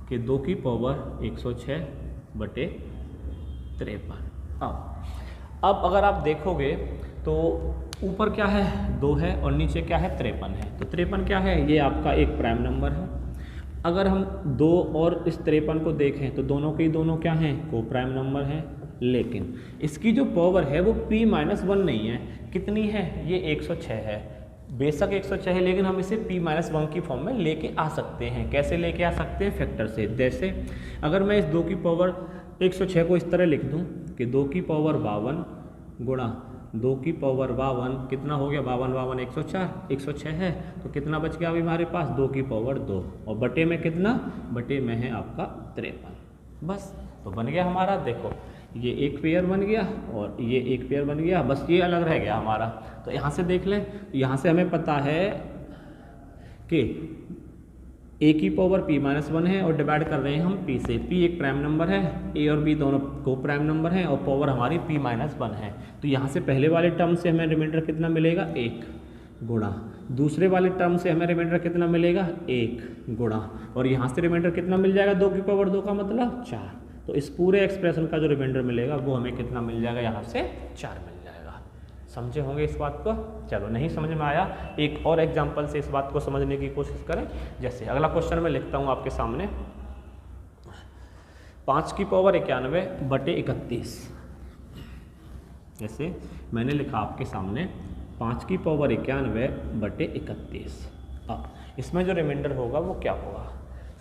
कि 2 की पावर 106/53। अब अगर आप देखोगे तो ऊपर क्या है, 2 है, और नीचे क्या है, 53 है। तो 53 क्या है, ये आपका एक प्राइम नंबर है। अगर हम 2 और इस 53 को देखें तो दोनों के दोनों क्या हैं, को प्राइम नंबर हैं। लेकिन इसकी जो पावर है वो p माइनस 1 नहीं है, कितनी है, ये 106 है। बेशक 106 है, लेकिन हम इसे p माइनस 1 की फॉर्म में लेके आ सकते हैं। कैसे लेके आ सकते हैं, फैक्टर से। जैसे अगर मैं इस 2 की पावर 106 को इस तरह लिख दूं कि 2 की पावर 52 गुणा 2 की पावर 52, कितना हो गया, 52 104, 106 है, तो कितना बच गया अभी हमारे पास, 2 की पावर 2, और बटे में कितना, बटे में है आपका 53। बस, तो बन गया हमारा। देखो, ये एक पेयर बन गया और ये एक पेयर बन गया, बस ये अलग रह गया हमारा। तो यहाँ से देख लें, यहाँ से हमें पता है कि a की पावर p माइनस 1 है, और डिवाइड कर रहे हैं हम p से। p एक प्राइम नंबर है, a और b दोनों को प्राइम नंबर है, और पावर हमारी p माइनस 1 है। तो यहाँ से पहले वाले टर्म से हमें रिमाइंडर कितना मिलेगा, 1 गुणा, दूसरे वाले टर्म से हमें रिमाइंडर कितना मिलेगा, 1 गुणा, और यहाँ से रिमाइंडर कितना मिल जाएगा, 2 की पावर 2 का मतलब 4। तो इस पूरे एक्सप्रेशन का जो रिमाइंडर मिलेगा वो हमें कितना मिल जाएगा, यहाँ से 4 मिल जाएगा। समझे होंगे इस बात को। चलो, नहीं समझ में आया, एक और एग्जांपल से इस बात को समझने की कोशिश करें। जैसे अगला क्वेश्चन मैं लिखता हूँ आपके सामने, 5 की पावर 91/31। जैसे मैंने लिखा आपके सामने 5 की पावर 91/31। अब इसमें जो रिमाइंडर होगा वो क्या होगा,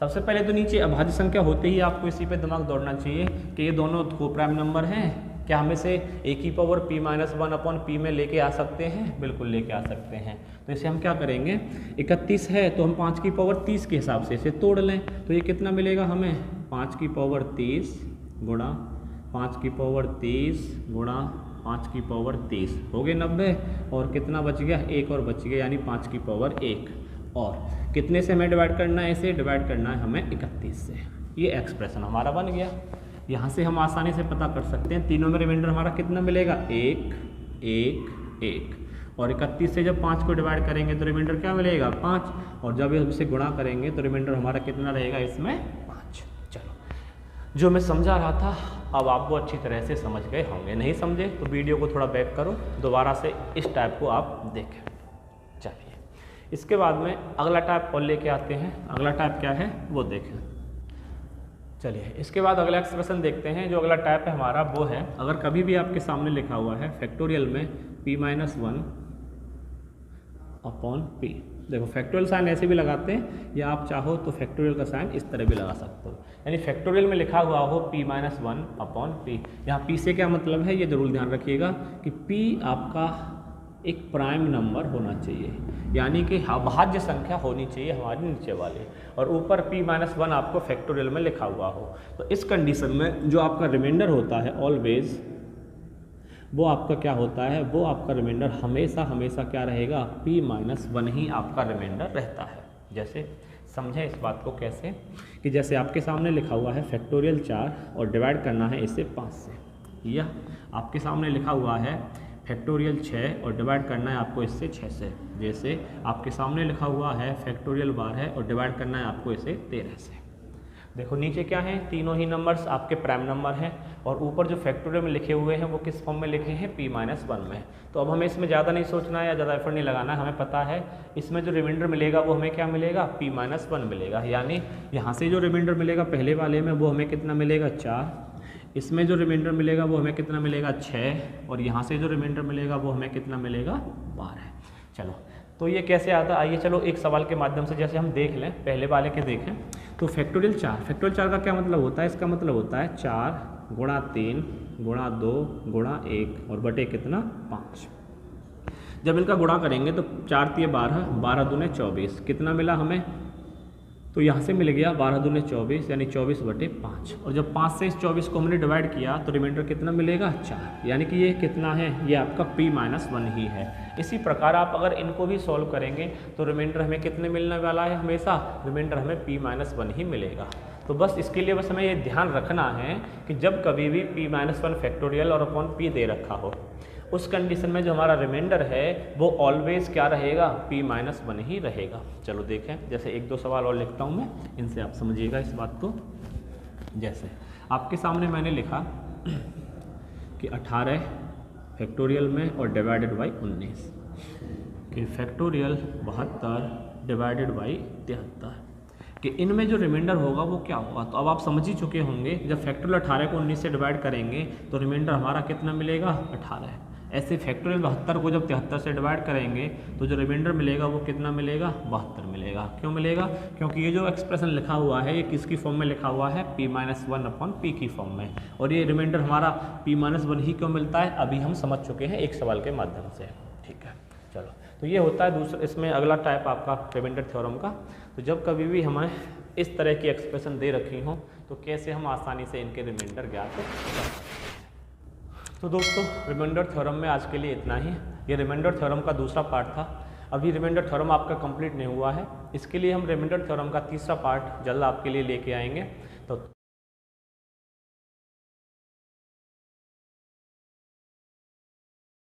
सबसे पहले तो नीचे अभाज्य संख्या होते ही आपको इसी पे दिमाग दौड़ना चाहिए कि ये दोनों को प्राइम नंबर हैं। क्या हम इसे a की power p minus 1 upon p में लेके आ सकते हैं, बिल्कुल लेके आ सकते हैं। तो इसे हम क्या करेंगे, 31 है तो हम 5 की पावर 30 के हिसाब से इसे तोड़ लें, तो ये कितना मिलेगा हमें, 5 की पावर 30 गुणा 5 की पावर 30 गुणा 5 की पावर 30 हो गए 90, और कितना बच गया, 1 और बच गया, यानी 5 की पावर 1। और कितने से हमें डिवाइड करना है, इसे डिवाइड करना है हमें 31 से। ये एक्सप्रेशन हमारा बन गया। यहाँ से हम आसानी से पता कर सकते हैं, तीनों में रिमाइंडर हमारा कितना मिलेगा, 1 1 1 और 31 से जब 5 को डिवाइड करेंगे तो रिमाइंडर क्या मिलेगा 5 और जब इससे गुणा करेंगे तो रिमाइंडर हमारा कितना रहेगा इसमें 5। चलो जो मैं समझा रहा था अब आप वो अच्छी तरह से समझ गए होंगे, नहीं समझे तो वीडियो को थोड़ा बैक करो, दोबारा से इस टाइप को आप देखें। चलिए इसके बाद में अगला टाइप और लेके आते हैं, अगला टाइप क्या है वो देखें। चलिए इसके बाद अगला एक्सप्रेशन देखते हैं। जो अगला टाइप है हमारा वो है, अगर कभी भी आपके सामने लिखा हुआ है फैक्टोरियल में p-1 अपॉन p, देखो फैक्टोरियल साइन ऐसे भी लगाते हैं या आप चाहो तो फैक्टोरियल का साइन इस तरह भी लगा सकते हो, यानी फैक्टोरियल में लिखा हुआ हो p-1 अपॉन p। यहाँ p से क्या मतलब है ये जरूर ध्यान रखिएगा कि p आपका एक प्राइम नंबर होना चाहिए, यानी कि भाज्य संख्या होनी चाहिए हमारी नीचे वाली, और ऊपर p-1 आपको फैक्टोरियल में लिखा हुआ हो। तो इस कंडीशन में जो आपका रिमाइंडर होता है ऑलवेज वो आपका क्या होता है, वो आपका रिमाइंडर हमेशा हमेशा क्या रहेगा p-1 ही आपका रिमाइंडर रहता है। जैसे समझें इस बात को कैसे, कि जैसे आपके सामने लिखा हुआ है फैक्टोरियल 4 और डिवाइड करना है इसे 5 से, या आपके सामने लिखा हुआ है फैक्टोरियल 6 और डिवाइड करना है आपको इससे 6 से, जैसे आपके सामने लिखा हुआ है फैक्टोरियल 12 और डिवाइड करना है आपको इसे 13 से। देखो नीचे क्या है, तीनों ही नंबर्स आपके प्राइम नंबर हैं और ऊपर जो फैक्टोरियल में लिखे हुए हैं वो किस फॉर्म में लिखे हैं p-1 में। तो अब हमें इसमें ज़्यादा नहीं सोचना है या ज़्यादा एफर्ट नहीं लगाना है, हमें पता है इसमें जो रिमाइंडर मिलेगा वो हमें क्या मिलेगा p-1 मिलेगा, यानी यहाँ से जो रिमाइंडर मिलेगा पहले वाले में वो हमें कितना मिलेगा 4, इसमें जो रिमाइंडर मिलेगा वो हमें कितना मिलेगा 6 और यहाँ से जो रिमाइंडर मिलेगा वो हमें कितना मिलेगा 12। चलो तो ये कैसे आता है, आइए चलो एक सवाल के माध्यम से जैसे हम देख लें, पहले वाले के देखें। तो फैक्टोरियल 4 का क्या मतलब होता है, इसका मतलब होता है 4 गुणा 3 गुणा 2 गुणा 1 और बटे कितना 5। जब इनका गुणा करेंगे तो 4 × 12 12 दूने 24 कितना मिला हमें, तो यहाँ से मिल गया 12 दूने 24 यानी 24/5 और जब 5 से इस 24 को हमने डिवाइड किया तो रिमाइंडर कितना मिलेगा 4, यानी कि ये कितना है, ये आपका p-1 ही है। इसी प्रकार आप अगर इनको भी सॉल्व करेंगे तो रिमाइंडर हमें कितने मिलने वाला है, हमेशा रिमाइंडर हमें p-1 ही मिलेगा। तो बस इसके लिए बस हमें ये ध्यान रखना है कि जब कभी भी p-1 फैक्टोरियल और अपॉन p दे रखा हो उस कंडीशन में जो हमारा रिमाइंडर है वो ऑलवेज क्या रहेगा p-1 ही रहेगा। चलो देखें, जैसे 1-2 सवाल और लिखता हूँ मैं, इनसे आप समझिएगा इस बात को। जैसे आपके सामने मैंने लिखा कि 18 फैक्टोरियल में और डिवाइडेड बाई 19 कि फैक्टोरियल 72 डिवाइडेड बाई 73 कि इनमें जो रिमाइंडर होगा वो क्या होगा। तो अब आप समझ ही चुके होंगे जब फैक्टोरियल 18 को 19 से डिवाइड करेंगे तो रिमाइंडर हमारा कितना मिलेगा 18। ऐसे फैक्टोरियल 72 को जब 73 से डिवाइड करेंगे तो जो रिमाइंडर मिलेगा वो कितना मिलेगा 72 मिलेगा। क्यों मिलेगा, क्योंकि ये जो एक्सप्रेशन लिखा हुआ है ये किसकी फॉर्म में लिखा हुआ है p-1 अपॉन p की फॉर्म में, और ये रिमाइंडर हमारा p-1 ही क्यों मिलता है अभी हम समझ चुके हैं एक सवाल के माध्यम से। ठीक है, चलो तो ये होता है दूसरा, इसमें अगला टाइप आपका रिमाइंडर थ्योरम का। तो जब कभी भी हमें इस तरह की एक्सप्रेशन दे रखी हो तो कैसे हम आसानी से इनके रिमाइंडर ज्ञात कर सकते हैं। तो दोस्तों रिमाइंडर थ्योरम में आज के लिए इतना ही। ये रिमाइंडर थ्योरम का दूसरा पार्ट था, अभी रिमाइंडर थ्योरम आपका कंप्लीट नहीं हुआ है, इसके लिए हम रिमाइंडर थ्योरम का तीसरा पार्ट जल्द आपके लिए लेके आएंगे। तो